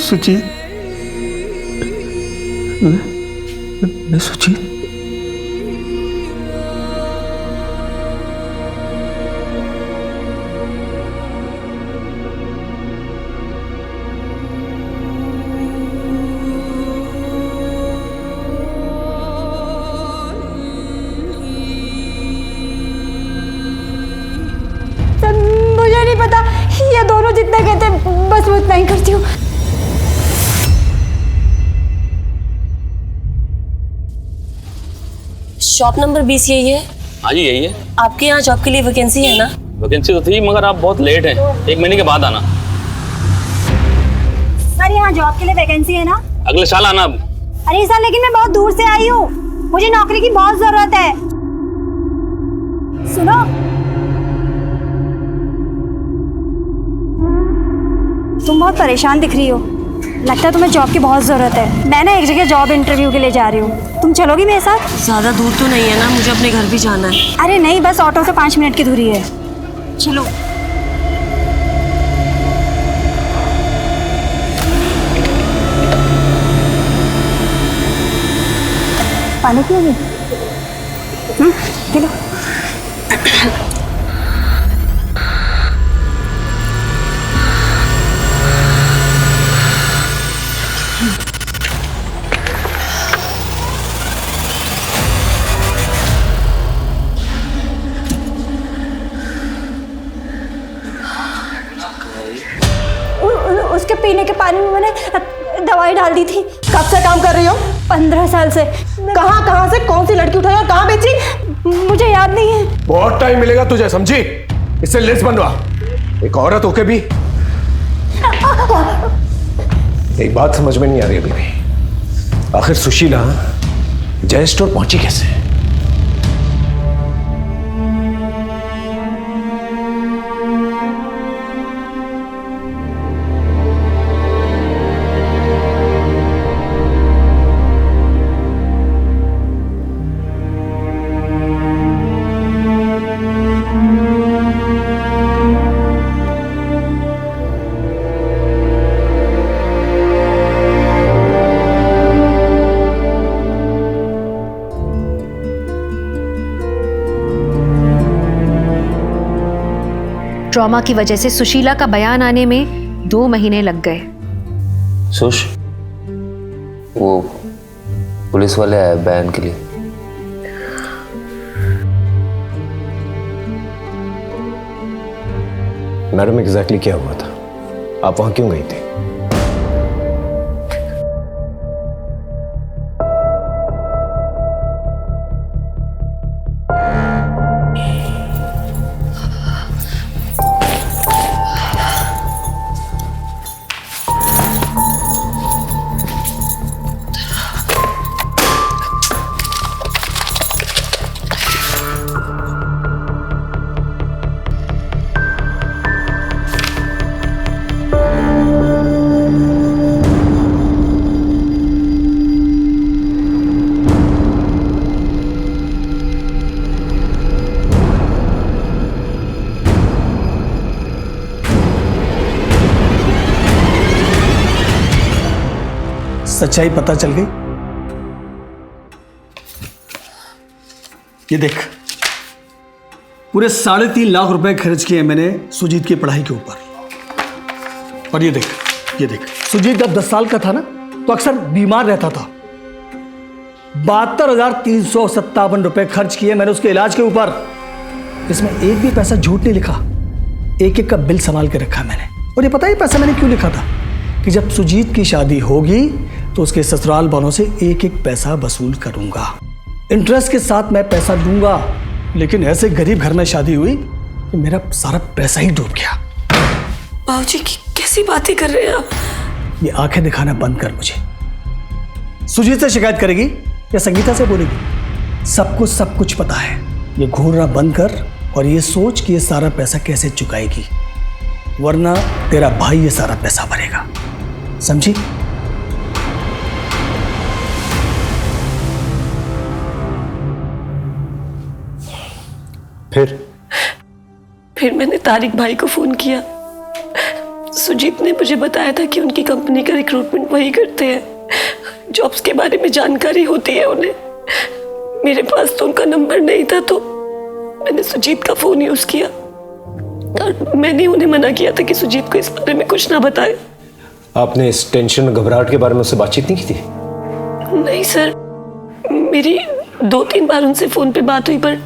सुजीत, मैं सुजीत। मुझे नहीं पता, ये दोनों जितना कहते हैं बस मैं उतना ही करती हूँ। शॉप नंबर 20 यही है? हाँ जी यही है। आपके यहाँ जॉब के लिए वैकेंसी है ना? वैकेंसी तो थी मगर आप बहुत लेट हैं, 1 महीने के बाद आना। सर यहाँ जॉब के लिए वैकेंसी है ना? अगले साल आना अब। अरे सर लेकिन मैं बहुत दूर से आई हूँ, मुझे नौकरी की बहुत जरूरत है। सुनो, तुम बहुत परेशान दिख रही हो, लगता है तुम्हें जॉब की बहुत जरूरत है। मैं ना एक जगह जॉब इंटरव्यू के लिए जा रही हूँ, तुम चलोगी मेरे साथ? ज्यादा दूर तो नहीं है ना, मुझे अपने घर भी जाना है। अरे नहीं, बस ऑटो से 5 मिनट की दूरी है, चलो। पानी पियोगी? P low. उसके पीने के पानी में मैंने दवाई डाल दी थी। कब से काम कर रही हो? 15 साल से। कहाँ से कौन सी लड़की उठाई और कहाँ बेची? मुझे याद नहीं है। बहुत टाइम मिलेगा तुझे, समझी? इससे लिस्ट बनवा। एक औरत होके भी एक बात समझ में नहीं आ रही अभी भी, आखिर सुशीला जय स्टोर पहुंची कैसे? ट्रॉमा की वजह से सुशीला का बयान आने में 2 महीने लग गए। सुश, वो पुलिस वाले आए बयान के लिए। मैडम एग्जैक्टली क्या हुआ था? आप वहां क्यों गई थी? सच्चाई पता चल गई। ये देख, पूरे 3.5 लाख रुपए खर्च किए मैंने सुजीत की पढ़ाई के ऊपर। और ये देख, सुजीत जब 10 साल का था ना तो अक्सर बीमार रहता था। 72,357 रुपए खर्च किए मैंने उसके इलाज के ऊपर। इसमें एक भी पैसा झूठ नहीं लिखा, एक का बिल संभाल के रखा मैंने। और ये पता है पैसा मैंने क्यों लिखा था? कि जब सुजीत की शादी होगी तो उसके ससुराल वालों से एक पैसा वसूल करूंगा, इंटरेस्ट के साथ मैं पैसा दूंगा। लेकिन ऐसे गरीब घर में शादी हुई कि मेरा सारा पैसा ही डूब गया। बाबूजी कैसी बातें कर रहे हैं आप? ये आंखें दिखाना बंद कर मुझे। सुजीत से शिकायत करेगी या संगीता से बोलेगी? सबको सब कुछ पता है। ये घूरना बंद कर और ये सोच कि ये सारा पैसा कैसे चुकाएगी, वरना तेरा भाई ये सारा पैसा भरेगा, समझी? फिर मैंने तारिक भाई को फोन किया। सुजीत ने मुझे बताया था कि उनकी कंपनी का रिक्रूटमेंट वही करते हैं, जॉब्स के बारे में जानकारी होती है उन्हें। मेरे पास तो उनका नंबर नहीं था, तो मैंने सुजीत का फोन यूज किया और मैंने उन्हें मना किया था कि सुजीत को इस बारे में कुछ ना बताए। आपने इस टेंशन घबराहट के बारे में उससे बातचीत नहीं की थी? नहीं सर, मेरी 2-3 बार उनसे फोन पे बात हुई, पर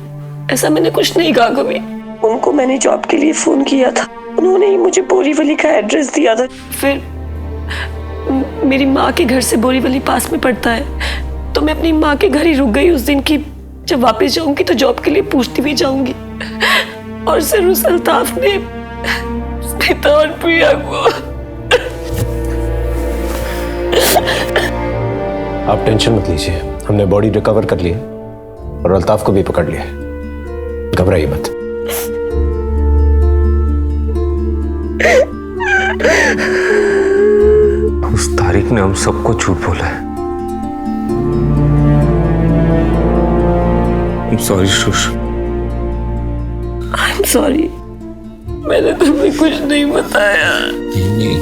ऐसा मैंने कुछ नहीं कहा कभी। उनको मैंने जॉब के लिए फोन किया था, उन्होंने ही मुझे बोरीवली का एड्रेस दिया था। फिर मेरी माँ के घर से बोरीवली पास में पड़ता है, तो मैं अपनी माँ के घर ही रुक गई उस दिन की जब वापस जाऊंगी तो जॉब के लिए पूछती भी जाऊंगी। और सर उस अल्ताफ ने स्मिता और प्रिया को। आप टेंशन मत लीजिए, हमने बॉडी रिकवर कर ली है और अल्ताफ को भी पकड़ लिया है, घबराइए मत। उस तारिक ने हम सबको झूठ बोला है। I'm sorry shush. I'm sorry, मैंने तुम्हें कुछ नहीं बताया। नहीं।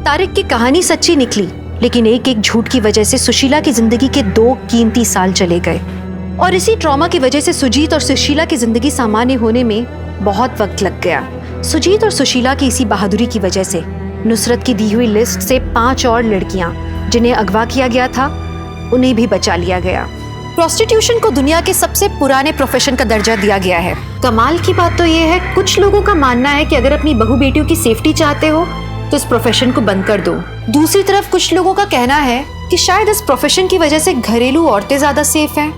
तारिक की कहानी सच्ची निकली, लेकिन एक झूठ की वजह से सुशीला की जिंदगी के 2 कीमती साल चले गए। और इसी ट्रॉमा की वजह से सुजीत और सुशीला की जिंदगी सामान्य होने में बहुत वक्त लग गया। सुजीत और सुशीला की इसी बहादुरी की वजह से नुसरत की दी हुई लिस्ट से 5 और लड़कियां जिन्हें अगवा किया गया था, उन्हें भी बचा लिया गया। प्रोस्टिट्यूशन को दुनिया के सबसे पुराने प्रोफेशन का दर्जा दिया गया है। कमाल की बात तो ये है, कुछ लोगों का मानना है कि अगर अपनी बहू बेटियों की सेफ्टी चाहते हो तो इस प्रोफेशन को बंद कर दो। दूसरी तरफ कुछ लोगों का कहना है कि शायद इस प्रोफेशन की वजह से घरेलू औरतें ज्यादा सेफ हैं।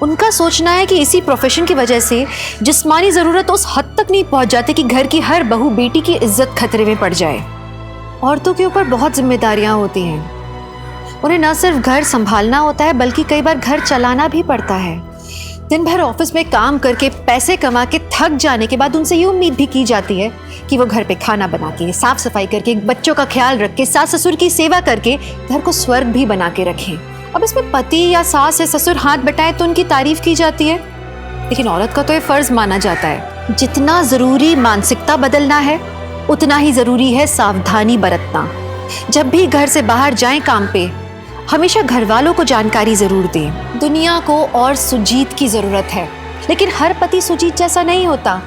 उनका सोचना है कि इसी प्रोफेशन की वजह से जिस्मानी जरूरत उस हद तक नहीं पहुंच जाती कि घर की हर बहू बेटी की इज्जत खतरे में पड़ जाए। औरतों के ऊपर बहुत जिम्मेदारियां होती हैं, उन्हें न सिर्फ घर संभालना होता है बल्कि कई बार घर चलाना भी पड़ता है। दिन भर ऑफिस में काम करके पैसे कमा के थक जाने के बाद उनसे ये उम्मीद भी की जाती है कि वो घर पे खाना बना के, साफ सफाई करके, बच्चों का ख्याल रख के, सास ससुर की सेवा करके घर को स्वर्ग भी बना के रखें। अब इसमें पति या सास या ससुर हाथ बटाए तो उनकी तारीफ की जाती है, लेकिन औरत का तो ये फर्ज माना जाता है। जितना जरूरी मानसिकता बदलना है उतना ही जरूरी है सावधानी बरतना। जब भी घर से बाहर जाएं काम पे, हमेशा घर वालों को जानकारी जरूर दें। दुनिया को और सुजीत की जरूरत है, लेकिन हर पति सुजीत जैसा नहीं होता।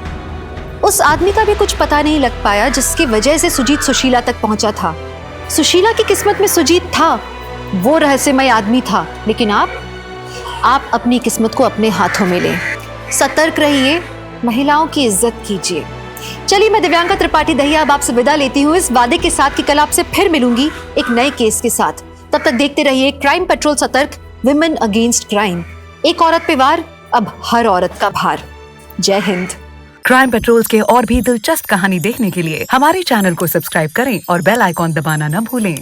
उस आदमी का भी कुछ पता नहीं लग पाया जिसकी वजह से सुजीत सुशीला तक पहुंचा था। सुशीला की किस्मत में सुजीत था, वो रहस्यमय आदमी था, लेकिन आप अपनी किस्मत को अपने हाथों में लें। सतर्क रहिए, महिलाओं की इज्जत कीजिए। चलिए, मैं दिव्यांका त्रिपाठी दहिया अब आपसे विदा लेती हूँ इस वादे के साथ कि कल आपसे फिर मिलूंगी एक नए केस के साथ। तब तक देखते रहिए क्राइम पेट्रोल सतर्क, विमेन अगेंस्ट क्राइम। एक औरत पे वार, अब हर औरत का भार। जय हिंद। क्राइम पेट्रोल के और भी दिलचस्प कहानी देखने के लिए हमारे चैनल को सब्सक्राइब करें और बेल आइकॉन दबाना न भूलें।